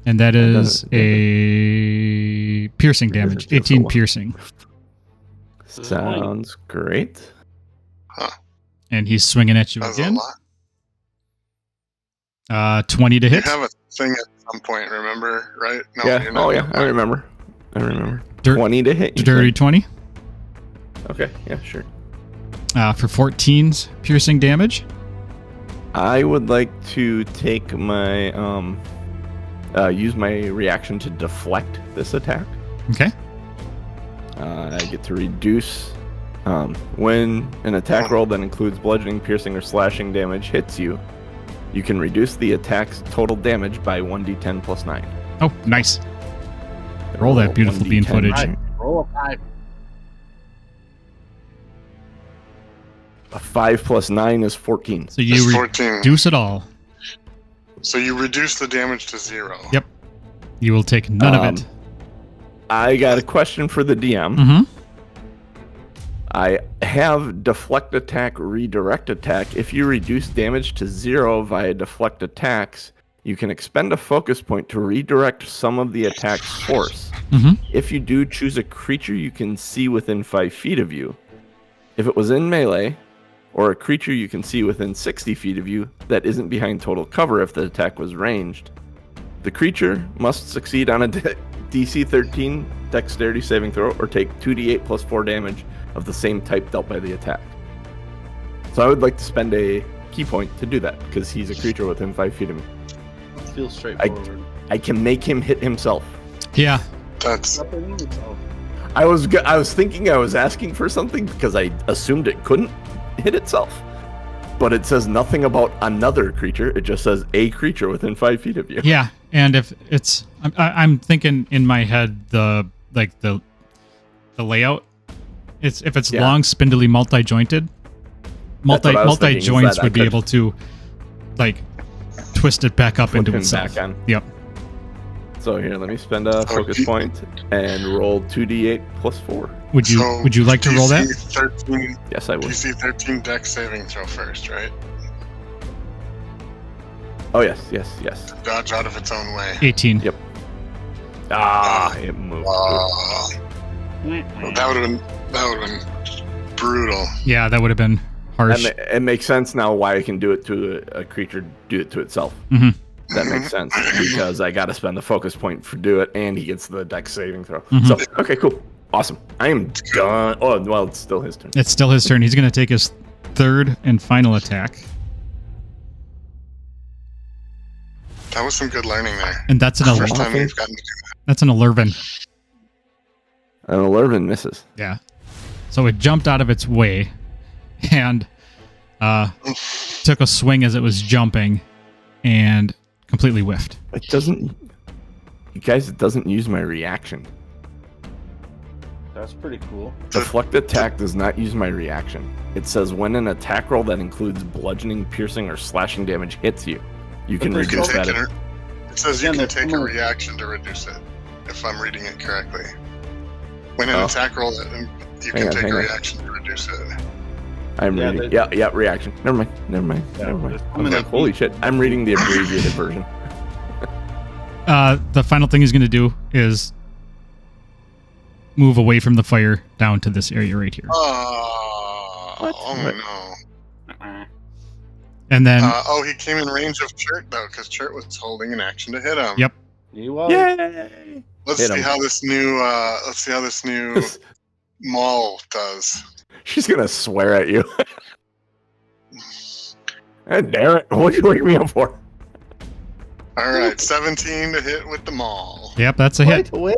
And that is doesn't- a piercing damage. Doesn't feel so 18 well. piercing. Sounds great. And he's swinging at you That's a again. lot. 20 to You hit. have a thing at some point, remember? Right? No, Yeah. you're not. Oh, yeah. I remember. Dirt- 20 to hit. you Dirty said? 20. Okay, yeah, sure. For 14's piercing damage. I would like to take my use my reaction to deflect this attack. Okay. I get to reduce when an attack roll that includes bludgeoning, piercing, or slashing damage hits you. You can reduce the attack's total damage by 1d10 plus 9. Oh, nice. Roll that beautiful 1d10. bean footage. Right. Roll a 5. A 5 plus 9 is 14. So you It's 14. reduce it all. So you reduce the damage to 0. Yep. You will take none of it. I got a question for the DM. Mm-hmm. I have deflect attack, redirect attack. If you reduce damage to 0 via deflect attacks, you can expend a focus point to redirect some of the attack's force. Mm-hmm. If you do, choose a creature you can see within 5 feet of you. If it was in melee, or a creature you can see within 60 feet of you that isn't behind total cover if the attack was ranged, the creature must succeed on a DC 13 dexterity saving throw or take 2d8 plus 4 damage of the same type dealt by the attack. So I would like to spend a key point to do that because he's a creature within 5 feet of me. Feels straightforward. I can make him hit himself. Yeah. That's I was thinking I was asking for something because I assumed it couldn't hit itself, but it says nothing about another creature. It just says a creature within 5 feet of you. Yeah. And if it's, I'm thinking in my head the layout. If it's long, spindly, multi-jointed, multi joints would be able to like twist it back up into itself. Back on. Yep. So here, let me spend a focus point and roll 2d8 plus 4. Would you like to roll that? 13, Yes, I would. DC 13 dex saving throw first, right? Oh yes. Dodge out of its own way. 18. Yep. It moved. That would have been brutal. Yeah, that would have been harsh. And it makes sense now why I can do it to a creature, do it to itself. Mhm. That makes sense because I got to spend the focus point for do it, and he gets the dex saving throw. Mhm. So okay, cool, awesome. I am done. Oh well, it's still his turn. It's still his turn. He's going to take his third and final attack, That was some good learning there. and that's an First 11. time we've gotten to do That's an 11. An 11 misses. Yeah. So it jumped out of its way, and took a swing as it was jumping, and completely whiffed. It doesn't. You guys, it doesn't use my reaction. That's pretty cool. Deflect attack does not use my reaction. It says when an attack roll that includes bludgeoning, piercing, or slashing damage hits you, you can that. You can reduce take that. it says you Again, can that's take a similar. reaction to reduce it, if I'm reading it correctly. When an Oh. attack roll, you can take hang a on. reaction to reduce it. I'm Yeah, reading. they- Yeah, reaction. Never mind. Yeah, Okay, I'm gonna holy shit. I'm reading the abbreviated version. The final thing he's going to do is move away from the fire down to this area right here. Oh, What? oh What? no. And then He came in range of Chert, though, because Chert was holding an action to hit him. Yep. He was. Yay! Let's Hit see him. how this new maul does. She's gonna swear at you. Damn it! What did you wake me up for? All right, 17 to hit with the maul. yep, that's a hit. Hey,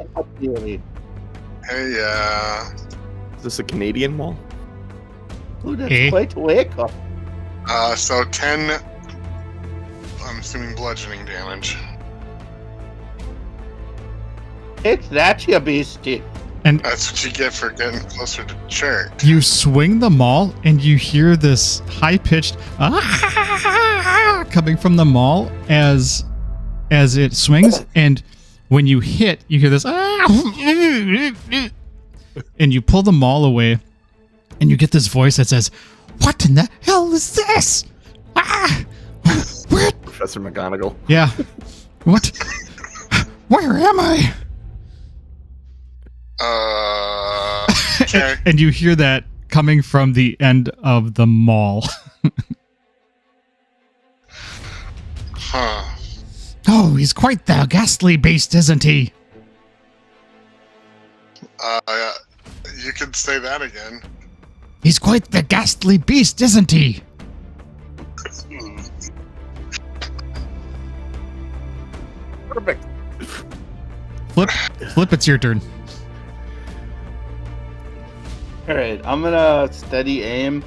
Is this a Canadian mall? so 10. I'm assuming bludgeoning damage. It's that, you beastie. And That's what you get for getting closer to Chert. you swing the maul, and you hear this high-pitched coming from the maul as it swings. And when you hit, you hear this, and you pull the maul away, and you get this voice that says, "What in the hell is this? Where? Professor McGonagall. Yeah. What? Where am I?" Okay. And you hear that coming from the end of the mall. Huh. Oh, he's quite the ghastly beast, isn't he? You could say that again. He's quite the ghastly beast, isn't he? Perfect. Flip, it's your turn. All right, I'm gonna steady aim,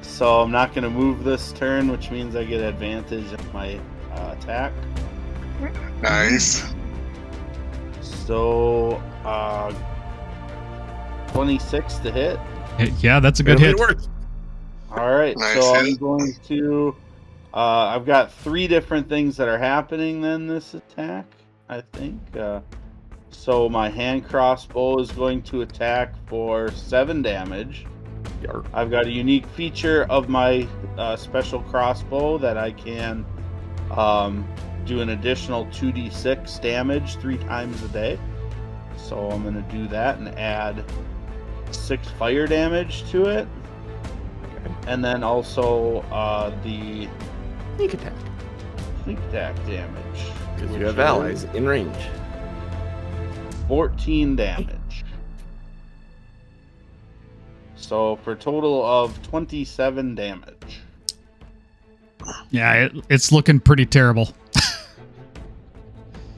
so I'm not gonna move this turn, which means I get advantage of my attack. Nice. So, 26 to hit. Yeah, that's a good hit. It works. All right, Nice so I'm hit. going to. I've got 3 different things that are happening then this attack, I think. So my hand crossbow is going to attack for 7 damage. Yarp. I've got a unique feature of my special crossbow that I can do an additional 2d6 damage 3 times a day. So I'm going to do that and add 6 fire damage to it. And then also the Sneak attack. sneak attack damage. Because which you have is allies in range. 14 damage. So for a total of 27 damage. Yeah, it's looking pretty terrible.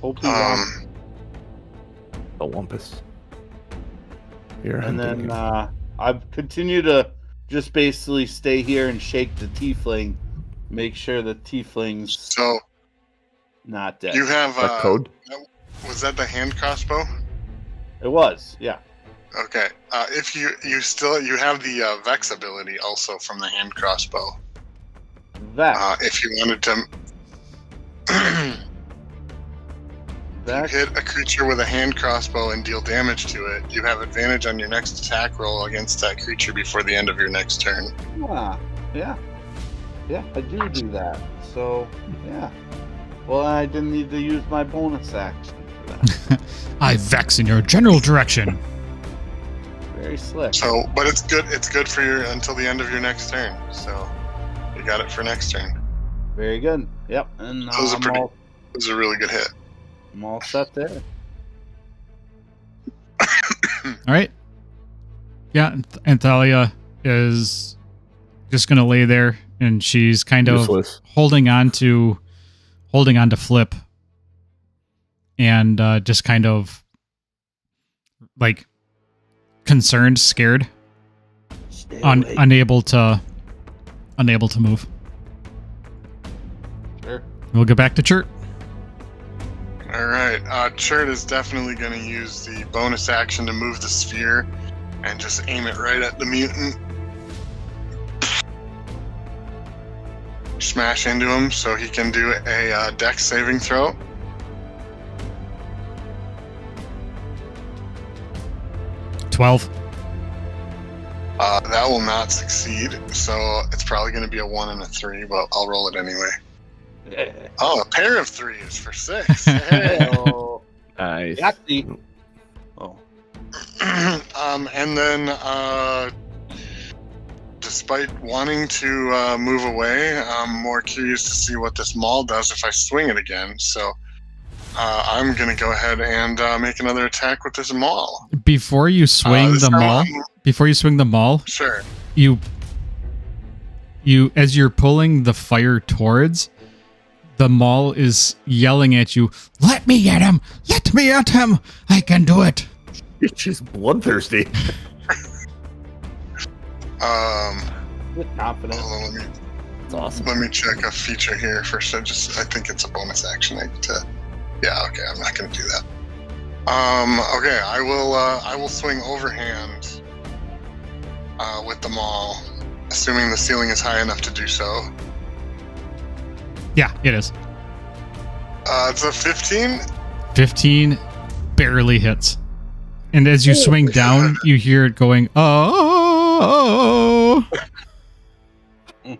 Hope he's on. The Wumpus. You're And hunting then him. I continue to just basically stay here and shake the tiefling. Make sure the tiefling's So not dead. you have That code? was that the hand crossbow? It was, yeah. Okay. If you have the Vex ability also from the hand crossbow. That. If you wanted to that. hit a creature with a hand crossbow and deal damage to it, you have advantage on your next attack roll against that creature before the end of your next turn. Yeah. Yeah, I do that. So, yeah. Well, I didn't need to use my bonus action for that. I vex in your general direction. Very slick. So, but it's good. It's good for your until the end of your next turn. So, you got it for next turn. Very good. Yep. And That was I'm a really good hit. I'm all set there. All right. Yeah, and Thalia is just gonna lay there, and she's kind of Useless. holding on to Flip, and just kind of like concerned, scared, unable to move. Sure. We'll go back to Chert. All right. Chert is definitely going to use the bonus action to move the sphere and just aim it right at the mutant. Smash into him so he can do a dex saving throw. $12. That will not succeed, so it's probably going to be a 1 and a 3, but I'll roll it anyway. Oh, a pair of 3s for 6. Hey. Oh, Nice. Yahtzee. Oh. And then, despite wanting to move away, I'm more curious to see what this maul does if I swing it again. So I'm going to go ahead and make another attack with this maul. Before you swing This the time maul, Sure. you as you're pulling the fire towards, the maul is yelling at you, "Let me at him! Let me at him! I can do it!" She's bloodthirsty. With confidence. Hold on, It's awesome. let me check a feature here first. I think it's a bonus action. Yeah, okay, I'm not going to do that. Okay, I will swing overhand with the maul, assuming the ceiling is high enough to do so. Yeah, it is. It's a 15. 15 barely hits. And as you swing down, you hear it going, "Oh." All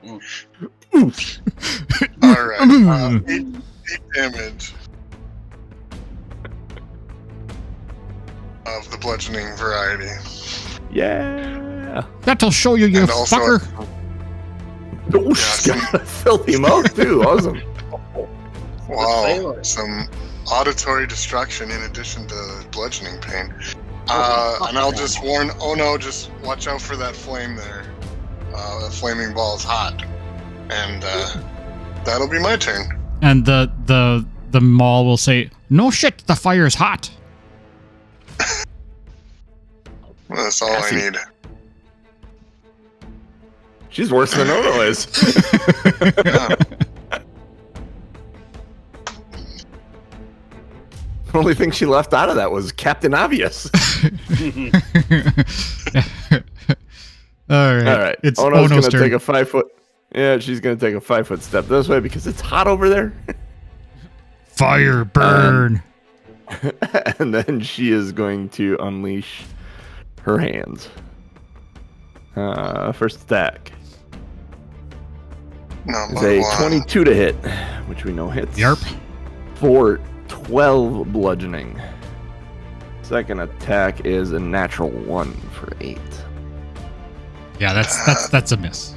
right, 8 damage of the bludgeoning variety. Yeah. That'll show you, you And also- fucker. Oh, she's got a filthy mouth too. Awesome. Wow, sailor. some auditory destruction in addition to bludgeoning pain. And I'll just warn. Oh no, just watch out for that flame there. the flaming ball is hot, and that'll be my turn. And the mall will say, "No shit, the fire's hot." That's all I need. She's worse than Ono is. Yeah. The only thing she left out of that was Captain Obvious. All right. All right. It's Ono's Ono's gonna turn. take a 5 foot. Yeah, she's gonna take a 5 foot step this way because it's hot over there. Fire burn. And then she is going to unleash her hands. First attack is a 22 to hit, which we know hits. Yarp. For 12 bludgeoning. Second attack is a natural 1 for 8. Yeah, that's a miss.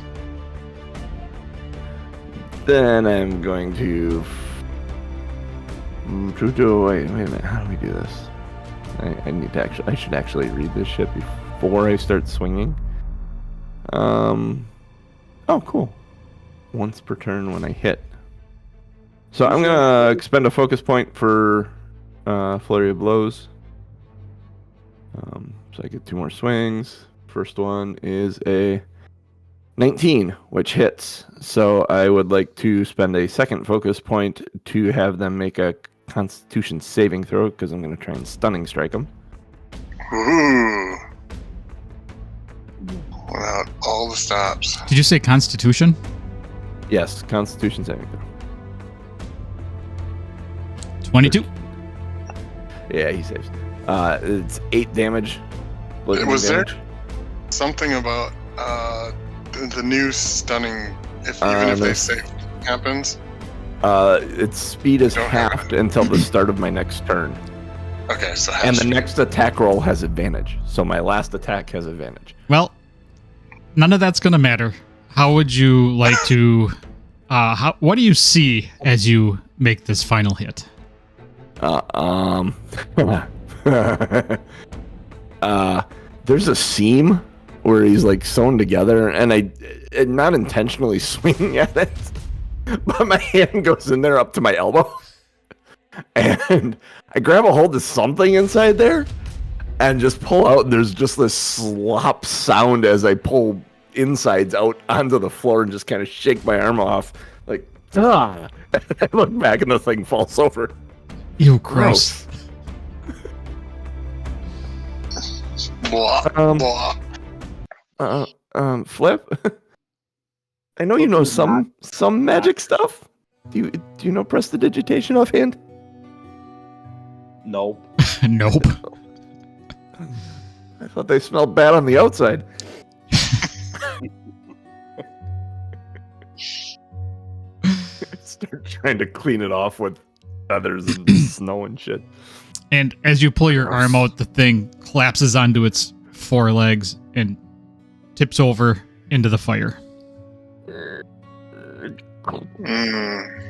Then I'm going to. Wait a minute. How do we do this? I need to actually. I should actually read this shit before I start swinging. Oh, cool. Once per turn when I hit. So I'm gonna expend a focus point for flurry of blows. So I get 2 more swings. First one is a 19, which hits. So I would like to spend a second focus point to have them make a Constitution saving throw because I'm going to try and stunning strike them. Ooh. Without all the stops. Did you say Constitution? Yes, Constitution saving throw. 22. Yeah, he saves. It's 8 damage. Was there damage. something about the new stunning, even if they save happens? Its speed is Don't have halved until the start of my next turn. Okay, so And the next attack roll has advantage. So my last attack has advantage. Well, none of that's going to matter. How would you like to... what do you see as you make this final hit? There's a seam where he's like sewn together, and I not intentionally swinging at it, but my hand goes in there up to my elbow, and I grab a hold of something inside there, and just pull out. And there's just this slop sound as I pull insides out onto the floor and just kind of shake my arm off, like ah. I look back and the thing falls over. Ew, gross. Blah, blah. Flip. I know you know some magic stuff. Do you know prestidigitation offhand? Nope. Nope. I thought they smelled bad on the outside. Start trying to clean it off with feathers and snow and shit. And as you pull your arm out, the thing collapses onto its 4 legs and tips over into the fire.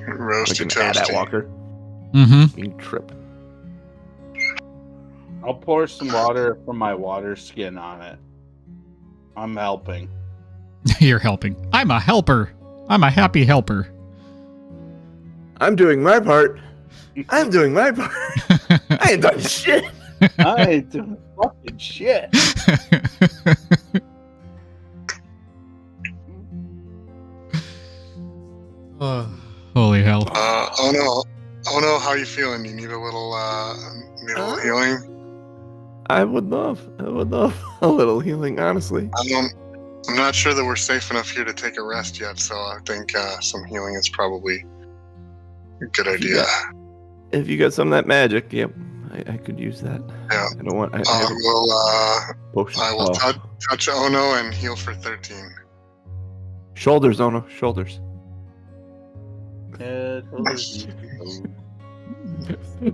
Roasted like an toasty. Walker. Mm-hmm. You trip. I'll pour some water from my water skin on it. I'm helping. You're helping. I'm a helper. I'm a happy helper. I'm doing my part. I'm doing my part. I ain't done shit. I ain't doing fucking shit. Holy hell. Oh no, how you feeling? You need a little healing? I would love a little healing, honestly. I'm not sure that we're safe enough here to take a rest yet, so I think some healing is probably a good idea. If you got some of that magic, yep, I could use that. Yeah. I don't want. I will touch Ono and heal for 13. Shoulders, Ono, shoulders.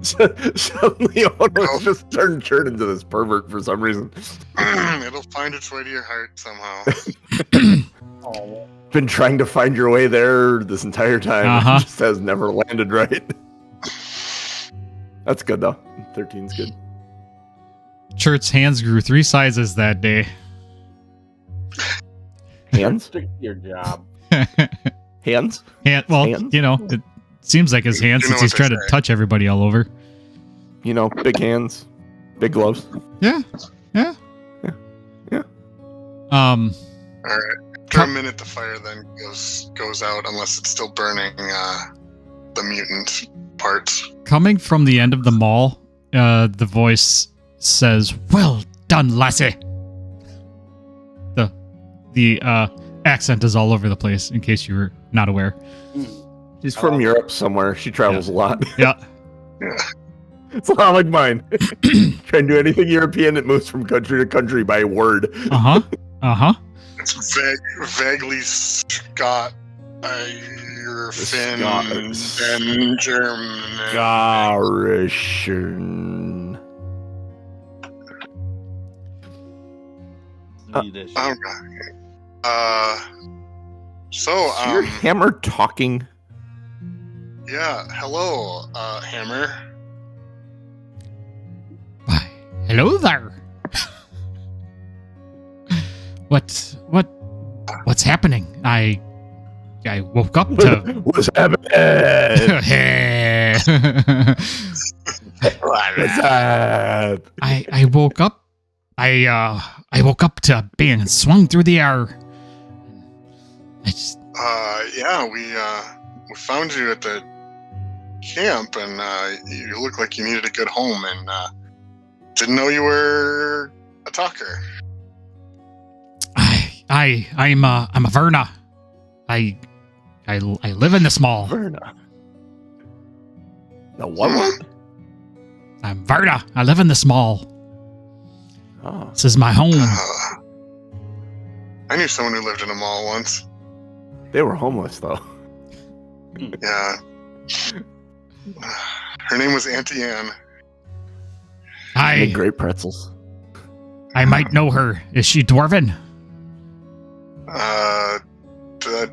Suddenly, Ono's just turned Chert into this pervert for some reason. It'll find its way to your heart somehow. Been trying to find your way there this entire time. Uh-huh. It just has never landed right. That's good though. 13's good. Chert's hands grew 3 sizes that day. Hands? Stick to your job. Hands? Well, Hands? you know, it seems like his hands You know since he's what they trying to say. touch everybody all over. You know, big hands, big gloves. Yeah. Yeah. Um, All right. After a minute, the fire then goes out unless it's still burning the mutant parts. coming from the end of the mall, the voice says, "Well done, lassie." The accent is all over the place, in case you were not aware. She's from Europe somewhere. She travels a lot. Yeah. It's a lot like mine. Try and do anything European, it moves from country to country by word. It's vaguely Scott, Finn, then German. Garishern. Swedish. So, Is your hammer talking? yeah, hello, Hammer. Why, hello there. What's happening? I woke up to. What's happening? What's up? I woke up. I woke up to being swung through the air. I just, Yeah, we found you at the camp, and you look like you needed a good home, and didn't know you were a talker. I'm a Verna. I live in this mall. Verna. The what? I'm Verna. I live in this mall. Oh. This is my home. I knew someone who lived in a mall once. They were homeless, though. Yeah. Her name was Auntie Anne. Made I great pretzels. might know her. Is she dwarven? I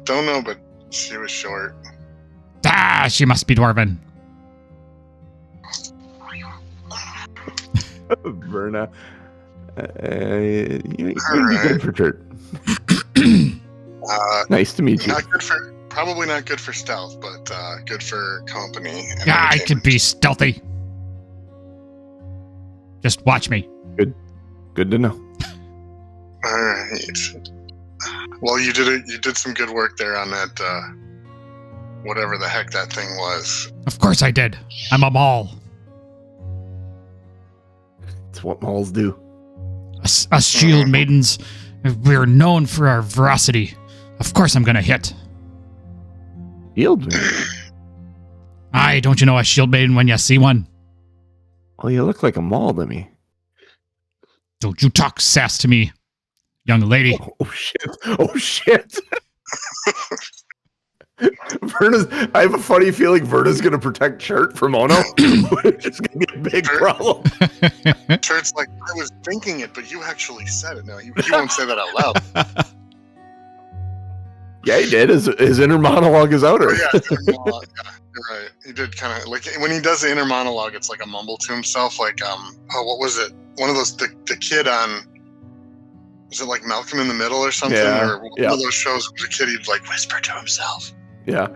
don't know, but she was short. She must be dwarven. Verna. You'd be Alright. good for Chert. Nice to meet you. Probably not good for stealth, but good for company. And I could entertainment. be stealthy. Just watch me. Good to know. All right. Well, you did some good work there on that. Whatever the heck that thing was. Of course I did. I'm a mall. It's what malls do. Us shield maidens, we're known for our veracity. Of course I'm gonna hit. Shield me. Aye, don't you know a shield maiden when you see one? Well, you look like a mall to me. Don't you talk sass to me, young lady. Oh shit! Oh shit! I have a funny feeling Verna's gonna protect Chert from Ono, which is gonna be a big problem. Chert's like, I was thinking it, but you actually said it. No, he won't say that out loud. Yeah, he did. His inner monologue is out. Oh, yeah, you're right. He did kind of like when he does the inner monologue. It's like a mumble to himself. Like, what was it? One of those the kid on. Was it like Malcolm in the Middle or something? Yeah, Or one of those shows where the kid he'd like whisper to himself. Yeah.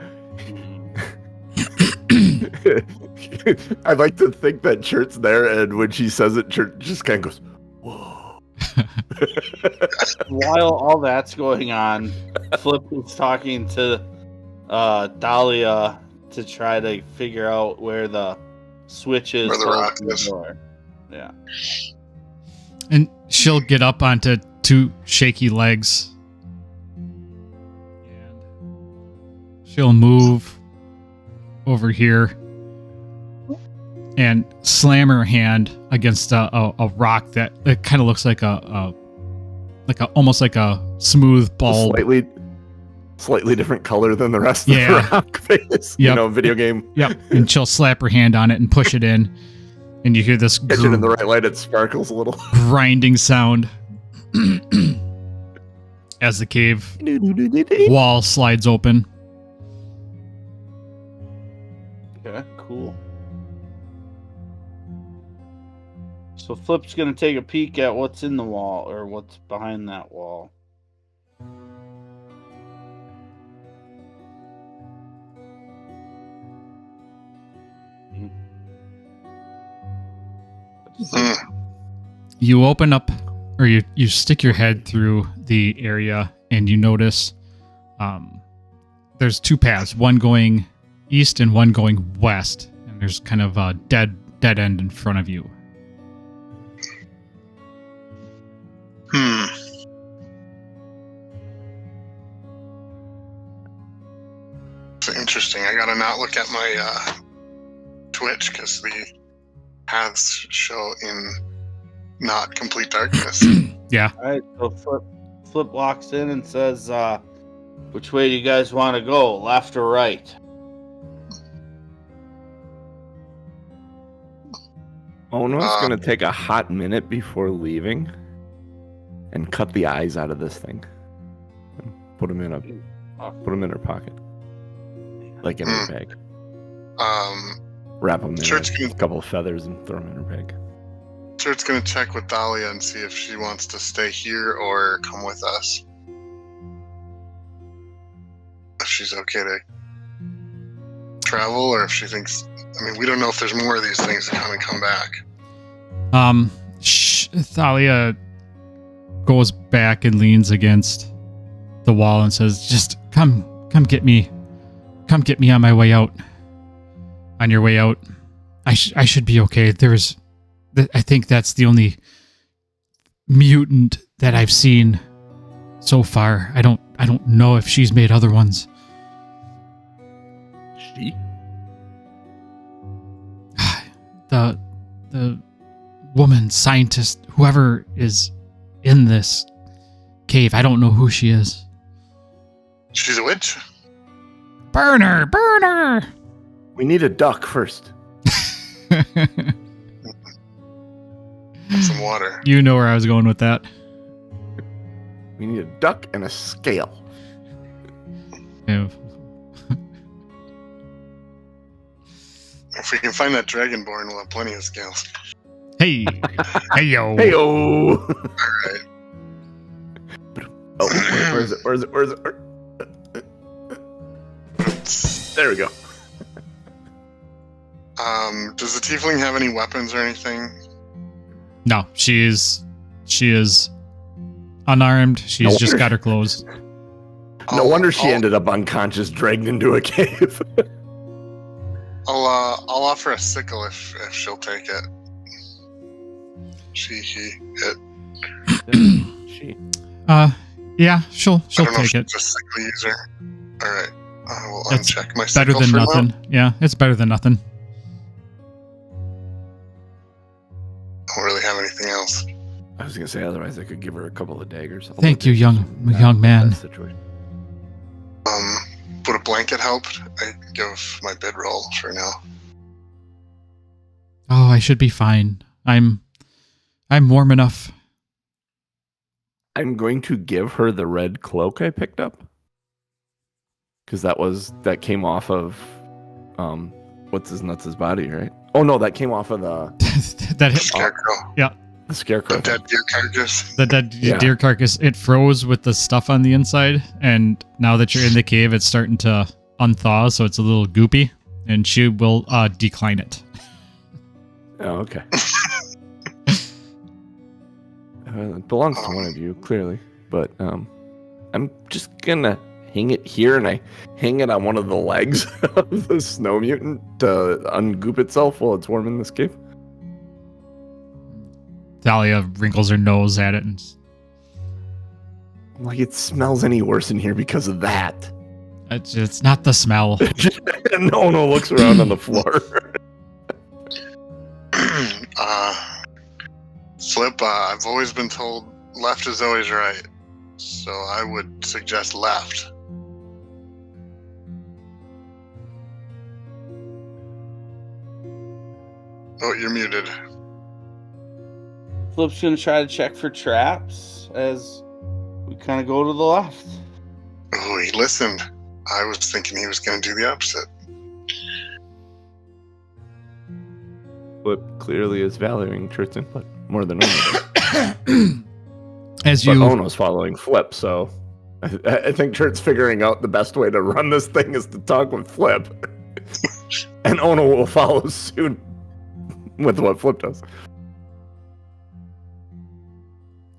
I'd like to think that Chert's there, and when she says it, Chert just kind of goes, "Whoa." While all that's going on, Flip is talking to Dahlia to try to figure out where the switch is. Where the to rock open the is. door. Yeah. And she'll get up onto two shaky legs. She'll move over here and slam her hand against a rock that it kind of looks like almost like a smooth ball. Slightly different color than the rest of Yeah. the rock face. Yep. You know, video game. Yep. And she'll slap her hand on it and push it in. And you hear this Catch it in the right light, it sparkles a little. grinding sound as the cave wall slides open. Okay, cool. So Flip's gonna take a peek at what's in the wall or what's behind that wall. You open up, or you stick your head through the area, and you notice there's two paths, one going east and one going west, and there's kind of a dead end in front of you. It's interesting. I gotta not look at my Twitch because the paths show in not complete darkness. Yeah. All right, so Flip walks in and says, which way do you guys want to go, left or right? Ono's gonna take a hot minute before leaving and cut the eyes out of this thing. And put them in her pocket. Like in her bag. Wrap them in a couple of feathers and throw them in her bag. Chert's gonna check with Dahlia and see if she wants to stay here or come with us. If she's okay to travel, or if she thinks... I mean, we don't know if there's more of these things that come back. Thalia goes back and leans against the wall and says, just come get me. Come get me on my way out. On your way out. I should be okay. I think that's the only mutant that I've seen so far. I don't know if she's made other ones. She? The woman, scientist, whoever is in this cave, I don't know who she is. She's a witch? Burn her! We need a duck first. Some water. You know where I was going with that. We need a duck and a scale. Yeah. If we can find that dragonborn, we'll have plenty of scales. Hey yo. Hey yo. Alright. Oh, where is it? There we go. Does the tiefling have any weapons or anything? No, she is unarmed. She's just got her clothes. No wonder she ended up unconscious, dragged into a cave. I'll offer a sickle if she'll take it. It. She. Yeah, she'll I don't know if take it. she's a sickle user. Alright. I will It's uncheck my better sickle than for nothing. now. Yeah, it's better than nothing. I don't really have anything else. I was gonna say otherwise I could give her a couple of daggers. Thank you, young man. Situation. Would a blanket help? I give my bedroll for now. Oh, I should be fine. I'm warm enough. I'm going to give her the red cloak I picked up. Because that came off of what's his nuts' body, right? Oh no, that came off of the Scarecrow. Yeah. The scarecrow. The dead deer carcass. The dead deer carcass, it froze with the stuff on the inside, and now that you're in the cave, it's starting to unthaw, so it's a little goopy, and she will decline it. Oh, okay. It belongs to one of you, clearly. But I'm just gonna hang it here, and I hang it on one of the legs of the snow mutant to ungoop itself while it's warm in this cave. Thalia wrinkles her nose at it and... Like it smells any worse in here because of that. It's not the smell. No looks around on the floor. Flip, I've always been told left is always right. So I would suggest left. Oh, you're muted. Flip's gonna try to check for traps as we kind of go to the left. Oh, he listened. I was thinking he was going to do the opposite. Flip clearly is valuing Chert's input more than Ono. As But you... Ono's following Flip, so I think Chert's figuring out the best way to run this thing is to talk with Flip. And Ono will follow suit with what Flip does.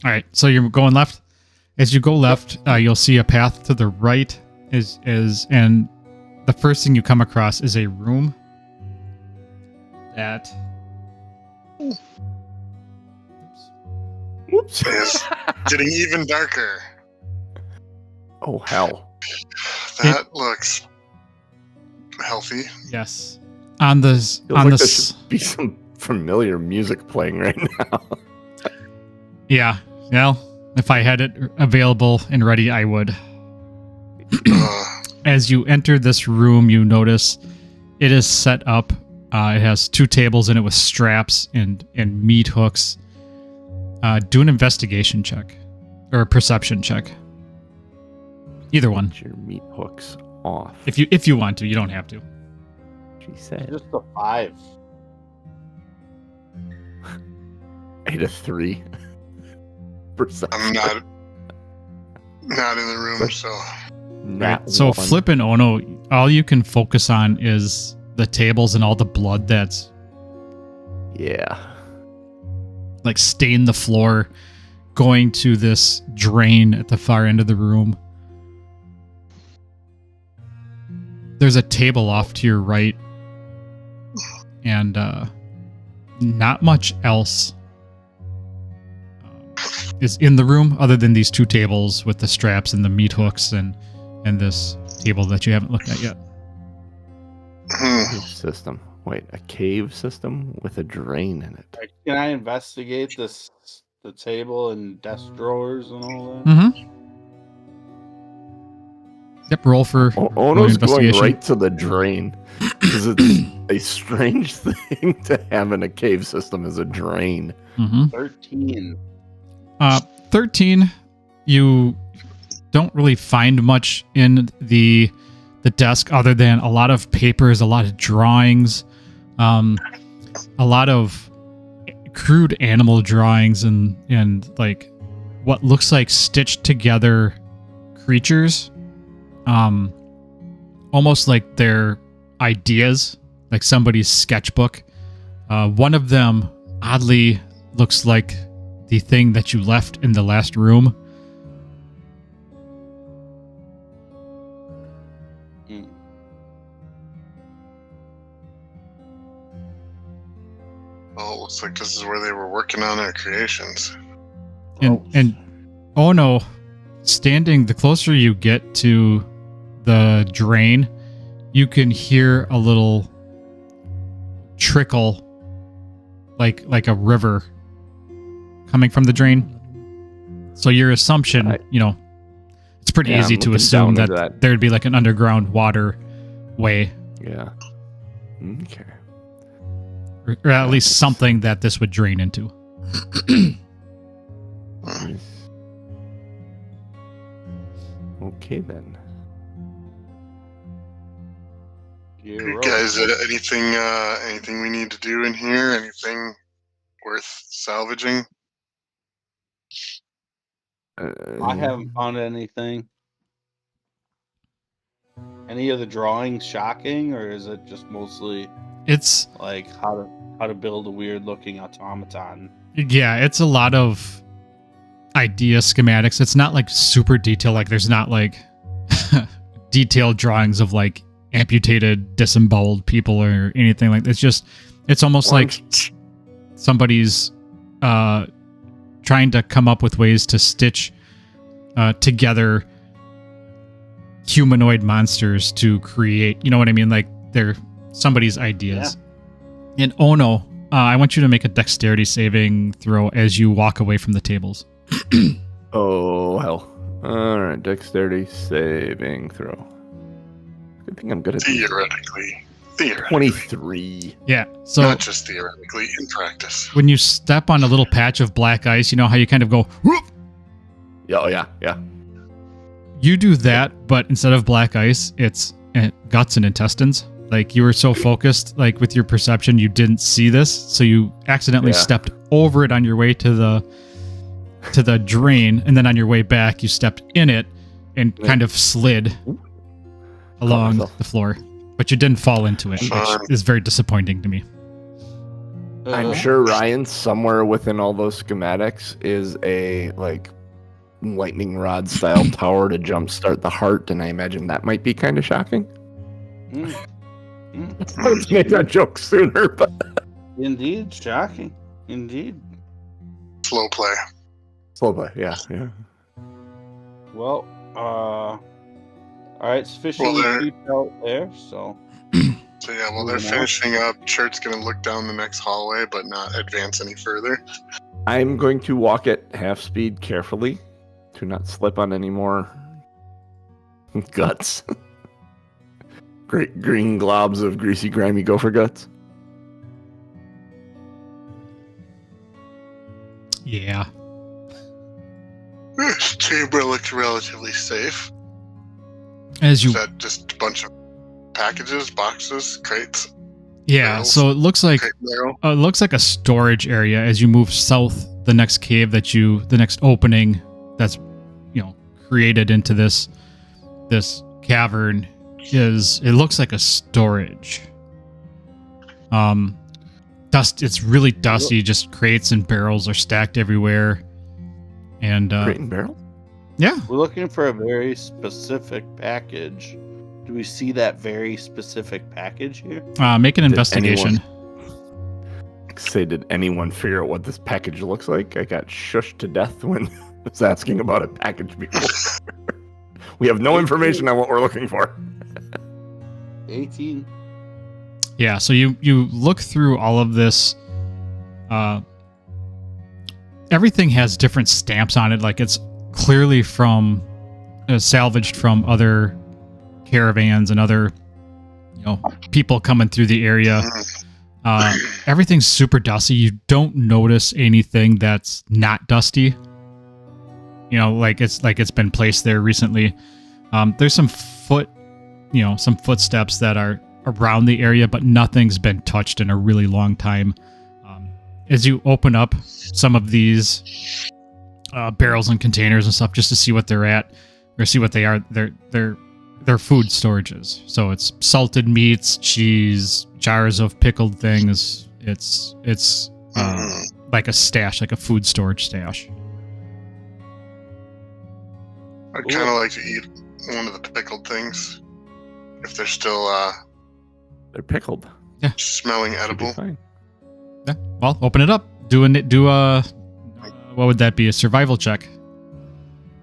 All right, so you're going left. As you go left, you'll see a path to the right. And the first thing you come across is a room that. Whoops. It's getting even darker. Oh, hell. That looks healthy. Yes, on the Feels on like the there should be some familiar music playing right now. yeah. Well, if I had it available and ready, I would. As you enter this room, you notice it is set up. It has 2 tables in it with straps and meat hooks. Do an investigation check or a perception check. Either one. Get your meat hooks off. If you want to, you don't have to. She said. Just a 5. I hit a 3. Perception. I'm not in the room, so Nat So 1. Flip and Ono, all you can focus on is the tables and all the blood that's Yeah. like stained the floor, going to this drain at the far end of the room. There's a table off to your right, and not much else is in the room other than these 2 tables with the straps and the meat hooks and this table that you haven't looked at yet. Cave system. Wait, a cave system with a drain in it. Can I investigate the table and desk drawers and all that? Mm-hmm. Yep, roll for Ono's going investigation. right to the drain. Because it's a strange thing to have in a cave system is a drain. Mm-hmm. 13. 13, you don't really find much in the desk other than a lot of papers, a lot of drawings, a lot of crude animal drawings and like what looks like stitched together creatures, almost like they're ideas, like somebody's sketchbook. One of them oddly looks like the thing that you left in the last room. well, it looks like this is where they were working on their creations. And oh no, standing, the closer you get to the drain, you can hear a little trickle, like a river coming from the drain. So your assumption, it's pretty Yeah, easy I'm to looking assume down that, at that. there'd be like an underground water way, Yeah. Okay. or at least something that this would drain into. Nice. Okay then. You guys, anything we need to do in here? Anything worth salvaging? I haven't found anything. Any of the drawings shocking, or is it just mostly It's like how to build a weird looking automaton? Yeah, it's a lot of idea schematics. It's not like super detailed. Like there's not like detailed drawings of like amputated, disemboweled people or anything like that. It's almost like somebody's trying to come up with ways to stitch together humanoid monsters to create, you know what I mean? Like they're somebody's ideas. Yeah. And Ono, I want you to make a dexterity saving throw as you walk away from the tables. Oh, hell. Alright, dexterity saving throw. Good thing I'm good at this. Theoretically. 23. Yeah. So not just theoretically, in practice. when you step on a little patch of black ice, you know how you kind of go, whoop? Oh, yeah. You do that, but instead of black ice, it's guts and intestines. Like you were so focused, like with your perception, you didn't see this, so you accidentally stepped over it on your way to the drain, and then on your way back, you stepped in it and kind of slid along the floor. But you didn't fall into it, which is very disappointing to me. I'm sure Ryan, somewhere within all those schematics, is a like lightning rod style tower to jumpstart the heart, and I imagine that might be kind of shocking. Let's make that joke sooner, but Indeed, shocking. Indeed. Slow play. slow play, yeah. Well, all right, it's officially Well, peeped out there, so. So yeah, while they're Moving on. finishing up, Chert's gonna look down the next hallway, but not advance any further. I'm going to walk at half speed carefully to not slip on any more guts. Great green globs of greasy, grimy gopher guts. Yeah. This chamber looks relatively safe. As you Is that just a bunch of packages, boxes, crates? Yeah, barrels? so it looks like Crate barrel? it looks like a storage area as you move south. The next cave the next opening that's created into this cavern it looks like a storage. It's really dusty. Just crates and barrels are stacked everywhere, and Crate and barrel? yeah, We're looking for a very specific package. Do we see that very specific package here? make an Did investigation. Say, did anyone figure out what this package looks like? I got shushed to death when I was asking about a package before. We have no information on what we're looking for. 18. Yeah, so you look through all of this. Everything has different stamps on it. Like it's clearly from salvaged from other caravans and other people coming through the area. Everything's super dusty. You don't notice anything that's not dusty. Like it's been placed there recently. There's some footsteps that are around the area, but nothing's been touched in a really long time. As you open up some of these barrels and containers and stuff, just to see what they're at or see what they are, they're food storages. So it's salted meats, cheese, jars of pickled things. It's like a stash, like a food storage stash. I'd kind of like to eat one of the pickled things. If they're still They're pickled. smelling Should be edible. fine. Yeah. Well, open it up. Do what would that be? A survival check.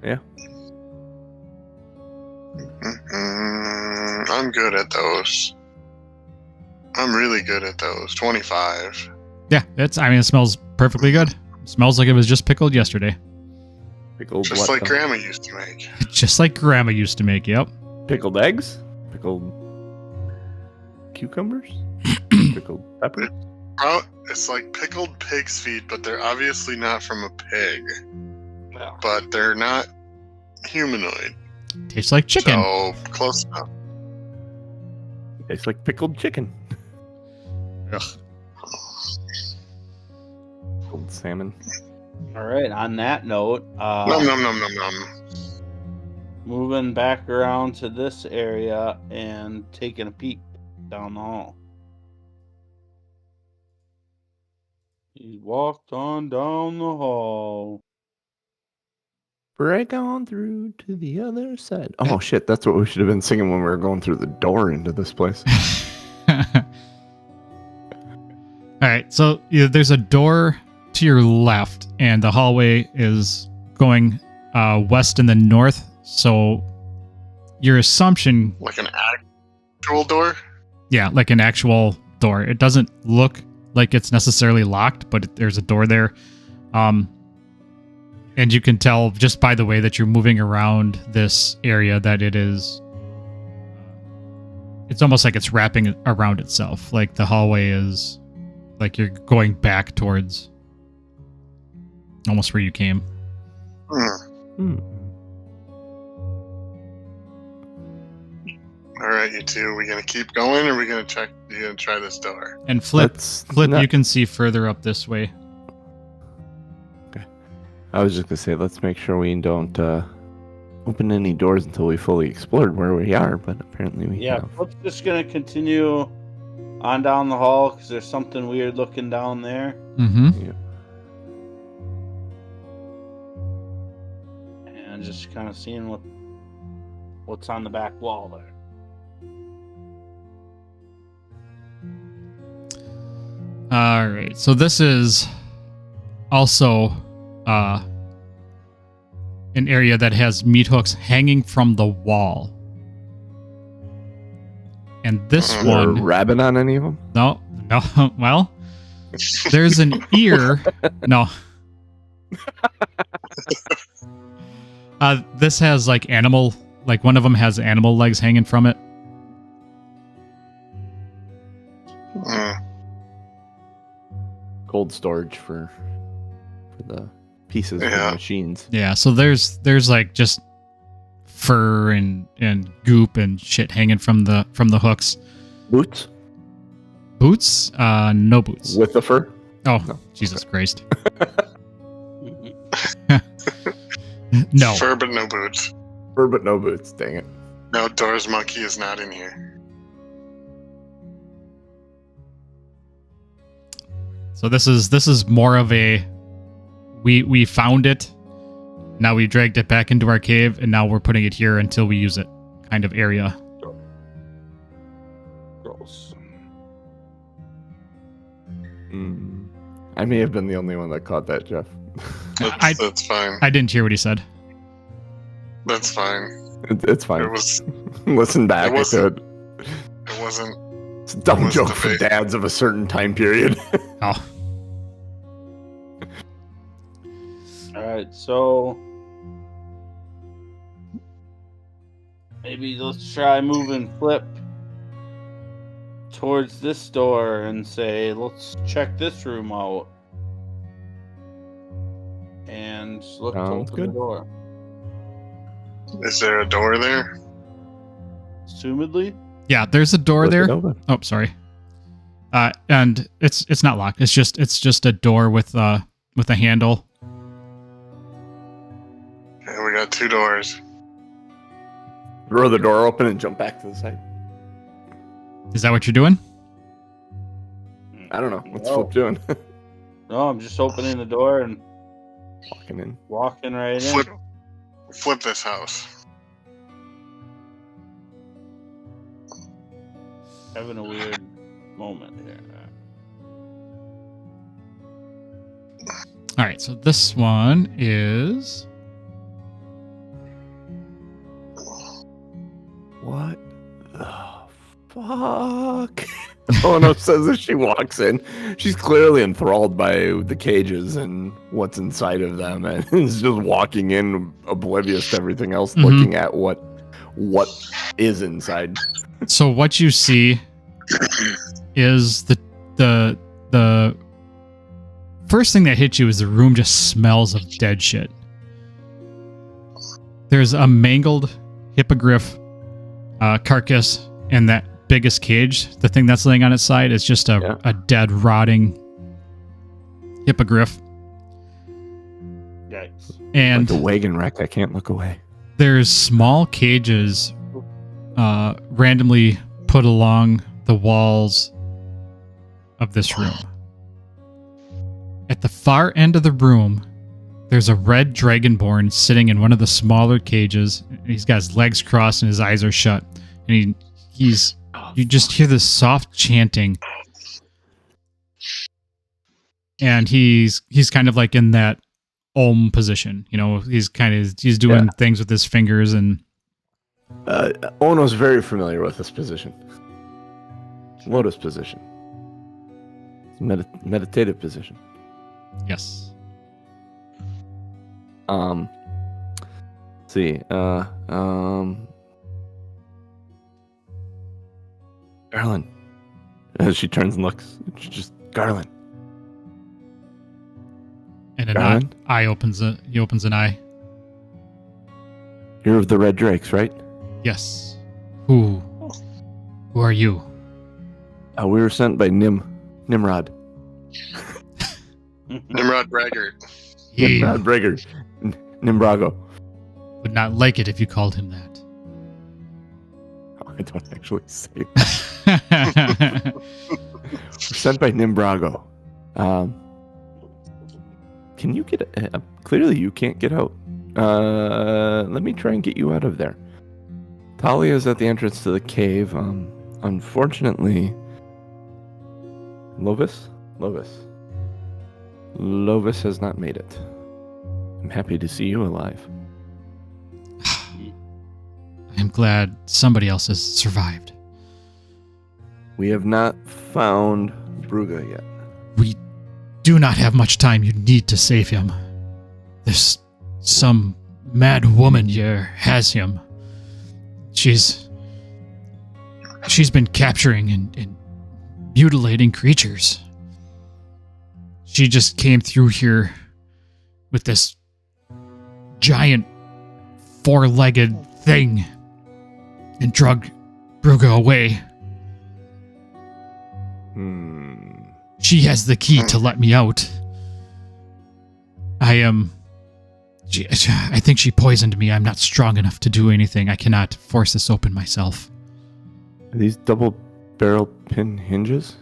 Yeah. I'm good at those. I'm really good at those. 25. Yeah, it smells perfectly good. It smells like it was just pickled yesterday. Pickled Just what, like though? Grandma used to make. Just like Grandma used to make. Yep. Pickled eggs? Pickled cucumbers? Pickled peppers? Oh, it's like pickled pig's feet, but they're obviously not from a pig. But they're not humanoid. Tastes like chicken. So, close enough. Tastes like pickled chicken. Ugh. Pickled salmon. All right, on that note, Nom nom nom nom nom. moving back around to this area and taking a peek down the hall. He walked on down the hall. Break on through to the other side. Oh shit, that's what we should have been singing when we were going through the door into this place. All right, so there's a door to your left, and the hallway is going west and then north. So your assumption, Like an actual door? yeah, like an actual door. It doesn't look like it's necessarily locked, but there's a door there. And you can tell just by the way that you're moving around this area that it is. It's almost like it's wrapping around itself. Like the hallway is like you're going back towards almost where you came. Hmm. All right, you two. We gonna keep going, or we gonna check? You gonna try this door? And Flip, Not- you can see further up this way. I was just gonna say, let's make sure we don't open any doors until we fully explored where we are, but apparently we Yeah, have. Flip's just gonna continue on down the hall because there's something weird looking down there. Mm-hmm. Yeah. And just kind of seeing what's on the back wall there. All right. So this is also an area that has meat hooks hanging from the wall. And this Is there a one, rabbit on any of them? no. Well, there's an ear. No. This has like animal, like one of them has animal legs hanging from it. Mm. Cold storage for the pieces of Yeah. the machines. Yeah. So there's like just fur and goop and shit hanging from the hooks. Boots Boots? No boots. with the fur. Oh, No. Jesus Christ. No. Fur but no boots. Fur but no boots. Dang it. No, Doors Monkey is not in here. So this is more of a we found it. Now we dragged it back into our cave and now we're putting it here until we use it kind of area. Gross. I may have been the only one that caught that, Jeff. That's fine. I didn't hear what he said. That's fine. It's fine. It was. Listen back it to wasn't- it. It wasn't. It's a dumb wasn't joke a for big- dads of a certain time period. Oh. All right, so maybe let's try moving Flip towards this door and say, let's check this room out. And look to Sounds open good. the door. Is there a door there? Assumedly. Yeah, there's a door Flip it there. open. Oh, sorry. And it's not locked. It's just a door with a handle. Okay, we got two doors. Throw the door open and jump back to the side. Is that what you're doing? I don't know. What's No. Flip doing? No, I'm just opening the door and Walking in. walking right in. Flip this house. Having a weird moment here. All right, so this one is What the fuck? Ono says as she walks in. She's clearly enthralled by the cages and what's inside of them, and is just walking in oblivious to everything else, Mhm. looking at what is inside. so what you see is the first thing that hits you is the room just smells of dead shit. There's a mangled hippogriff carcass in that biggest cage. The thing that's laying on its side is just a dead, rotting hippogriff. Yikes. And Like the wagon wreck, I can't look away. there's small cages randomly put along the walls of this room. At the far end of the room, there's a red dragonborn sitting in one of the smaller cages. He's got his legs crossed and his eyes are shut. And he's you just hear this soft chanting. And he's kind of like in that Om position. You know, he's doing things with his fingers and Ono's very familiar with this position. Lotus position. Meditative position. yes. Let's see. Garland. As she turns and looks, she just Garland. And an Garland? eye opens. He opens an eye. You're of the Red Drakes, right? Yes. Who are you? We were sent by Nimrod. Nimrod Braggart. He Nimrod Brigger. Nimbrago. would not like it if you called him that. I don't actually say that. We're sent by Nimbrago. Can you get... clearly you can't get out. Let me try and get you out of there. Talia's at the entrance to the cave. Unfortunately... Lovis has not made it. I'm happy to see you alive. I'm glad somebody else has survived. We have not found Bruga yet. We do not have much time. You need to save him. There's some mad woman here has him. She's been capturing and mutilating creatures. She just came through here with this giant four-legged thing and drug Bruga away. She has the key to let me out. I think she poisoned me. I'm not strong enough to do anything. I cannot force this open myself. Are these double barrel pin hinges?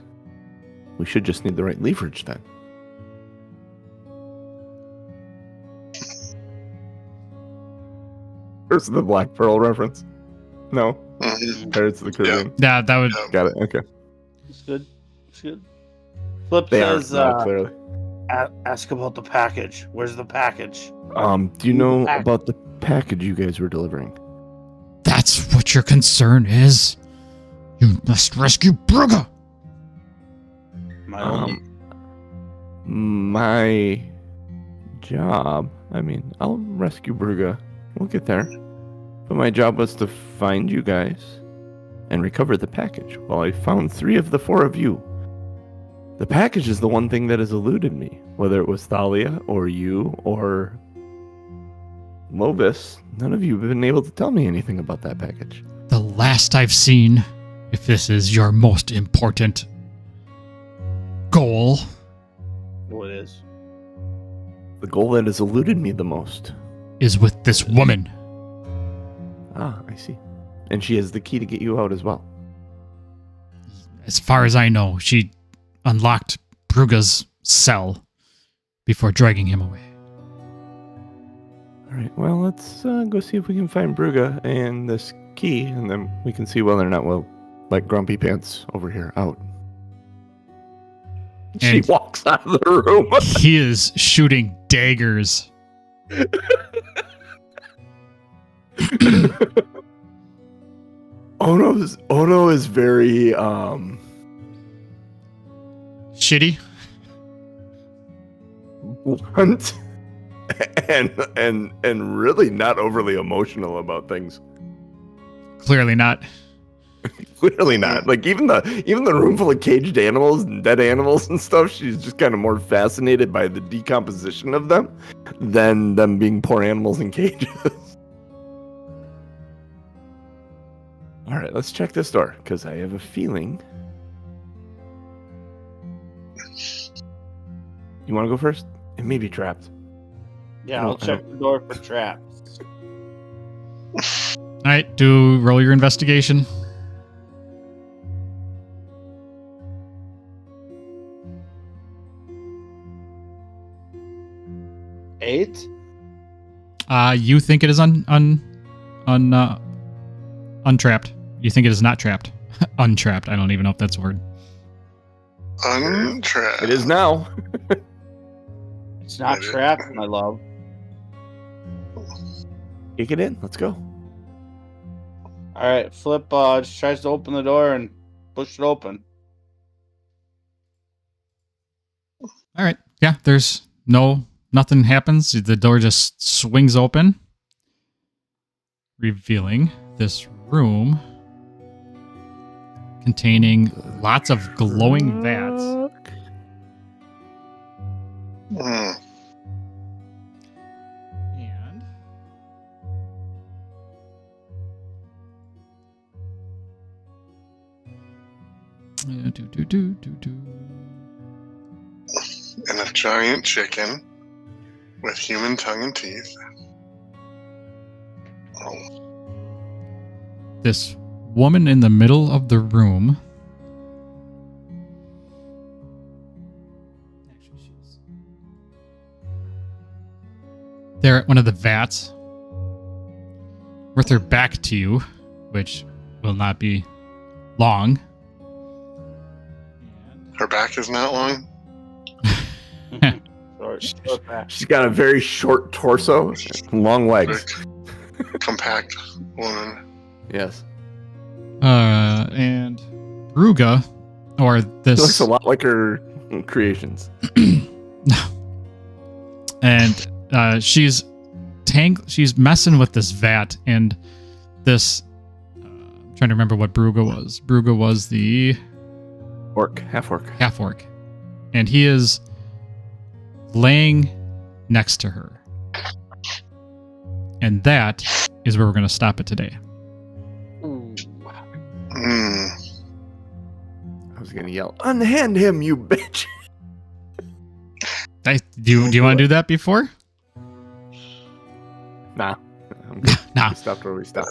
We should just need the right leverage then. Where's the Black Pearl reference? No. Pirates of the Caribbean. Yeah, that would... Got it, okay. It's good. It's good. Flip They says, are, clearly. ask about the package. Where's the package? Do you know about the package you guys were delivering? That's what your concern is? You must rescue Bruga! My job, I'll rescue Bruga. We'll get there. But my job was to find you guys and recover the package. Well, I found 3 of the 4 of you. The package is the one thing that has eluded me. Whether it was Thalia or you or Lovis, none of you have been able to tell me anything about that package. The last I've seen, if this is your most important goal... What is? The goal that has eluded me the most is with this woman. Ah, I see. And she has the key to get you out as well. As far as I know, she unlocked Bruga's cell before dragging him away. All right, well, let's go see if we can find Bruga and this key, and then we can see whether or not we'll let Grumpy Pants over here out. She walks out of the room. He is shooting daggers. Ono is very shitty, blunt, and really not overly emotional about things. Clearly not. Clearly not. Like even the room full of caged animals and dead animals and stuff, she's just kind of more fascinated by the decomposition of them than them being poor animals in cages. All right, let's check this door because I have a feeling. You want to go first? It may be trapped. Yeah, I'll check the door for traps. All right, roll your investigation. Eight? You think it is untrapped. You think it is not trapped. Untrapped. I don't even know if that's a word. Untrapped. It is now. It's not trapped, my love. Kick it in. Let's go. All right, Flip just tries to open the door and push it open. All right. Yeah, there's nothing happens. The door just swings open, revealing this room containing lots of glowing vats. And And a giant chicken with human tongue and teeth. Oh. This woman in the middle of the room. There at one of the vats with her back to you, which will not be long. Her back is not long. She's got a very short torso, long legs. Compact woman. Yes. And Ruga, or this She looks a lot like her creations. and she's messing with this vat, and this I'm trying to remember what Bruga was. Bruga was the Half orc. half orc, and he is laying next to her, and that is where we're going to stop it today. Hmm. I was gonna yell, "Unhand him, you bitch!" Do you want to do that before? Nah. I'm good. Nah. We stopped where we stopped.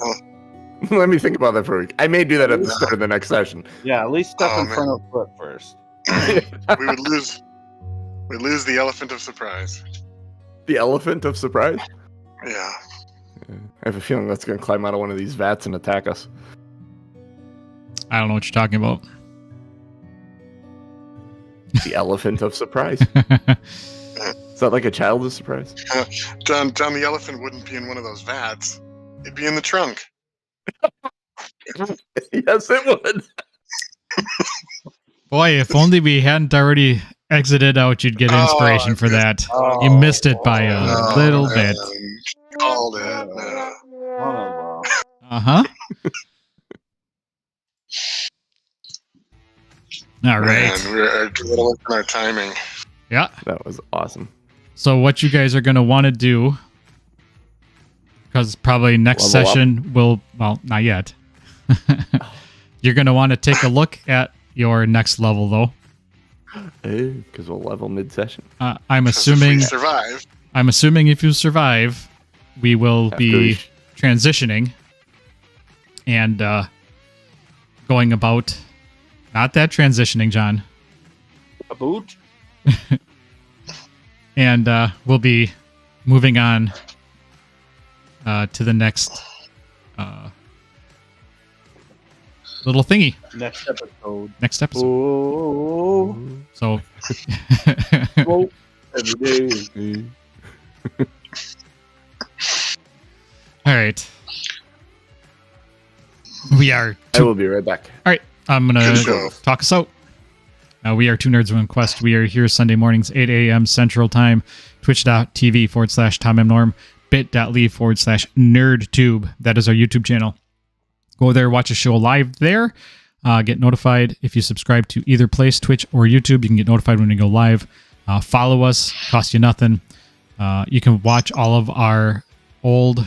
Let me think about that for a week. I may do that at the start of the next session. Yeah, at least step Oh, in man. front of foot first. We would lose. We lose the elephant of surprise. The elephant of surprise? Yeah. I have a feeling that's going to climb out of one of these vats and attack us. I don't know what you're talking about. The elephant of surprise. Is that like a child of surprise? John, the elephant wouldn't be in one of those vats. It'd be in the trunk. Yes, it would. Boy, if only we hadn't already exited out, you'd get inspiration for that. You missed it by a little bit. Called it. No. Oh, Uh-huh. All right. Man, we're looking at our timing. Yeah. That was awesome. So what you guys are going to want to do, because probably next Level up. session will, well, not yet. You're going to want to take a look at your next level, though. Because we'll level mid-session. I'm 'Cause if assuming. we survive. I'm assuming if you survive, we will After be we- transitioning and going about. Not that transitioning, John. a boot? And we'll be moving on to the next little thingy. Next episode. Next episode. Oh, So, oh, every day. all right. We are. I will be right back. All right. I'm going Good to show. talk us out. We are Two Nerds One Quest. We are here Sunday mornings, 8 a.m. Central Time, twitch.tv/TomMNorm, bit.ly/NerdTube. That is our YouTube channel. Go there, watch a show live there. Get notified if you subscribe to either place, Twitch or YouTube. You can get notified when we go live. Follow us, cost you nothing. You can watch all of our old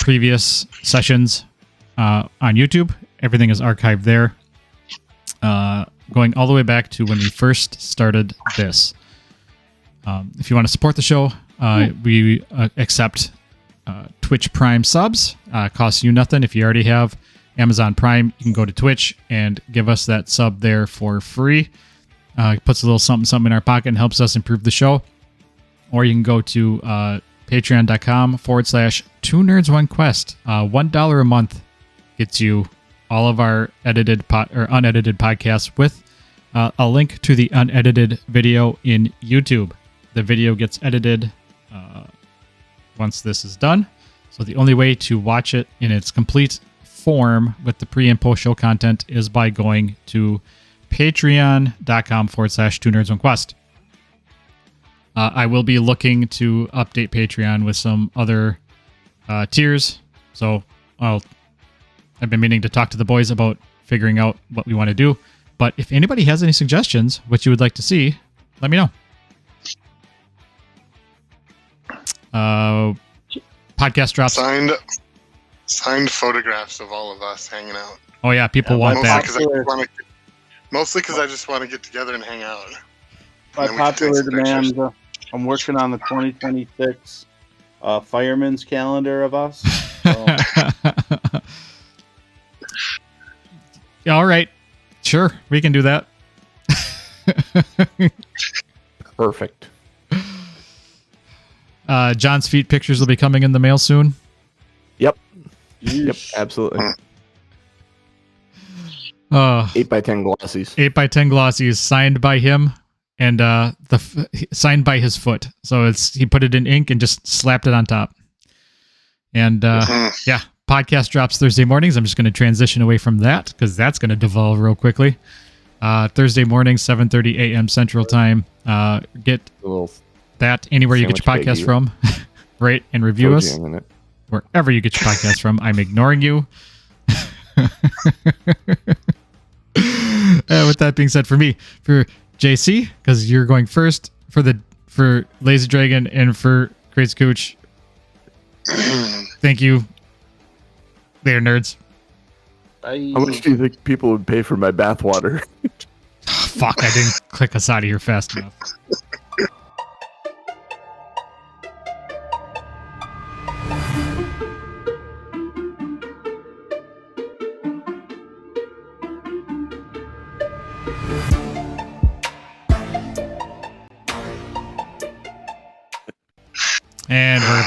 previous sessions on YouTube. Everything is archived there. Going all the way back to when we first started this. If you want to support the show, we accept Twitch Prime subs. Costs you nothing. If you already have Amazon Prime, you can go to Twitch and give us that sub there for free. It puts a little something in our pocket and helps us improve the show. Or you can go to patreon.com/Two Nerds One Quest. $1 a month gets you all of our edited or unedited podcasts with a link to the unedited video in YouTube. The video gets edited once this is done. So the only way to watch it in its complete form with the pre and post show content is by going to patreon.com/Two Nerds One Quest. I will be looking to update Patreon with some other tiers. So I've been meaning to talk to the boys about figuring out what we want to do. But if anybody has any suggestions, what you would like to see, let me know. Podcast drops. Signed photographs of all of us hanging out. Oh yeah, people Yeah, want Mostly that. because I just want to get together and hang out. By And then we can take popular some pictures. demand, I'm working on the 2026 fireman's calendar of us. So, Yeah, all right. Sure, we can do that. Perfect. John's feet pictures will be coming in the mail soon. Yep. Yep. Absolutely. 8x10 glossies. 8x10 glossies signed by him and signed by his foot. So he put it in ink and just slapped it on top. And yeah, podcast drops Thursday mornings. I'm just going to transition away from that because that's going to devolve real quickly. Thursday morning, 7:30 a.m. Central Time. Get that anywhere you get your podcast from. Rate and review us wherever you get your podcast from. I'm ignoring you. With that being said, for JC, because you're going first, for Lazy Dragon and for Great Scooch, thank you. They're nerds. How much do you think people would pay for my bathwater? Fuck, I didn't click us out of here fast enough. And we're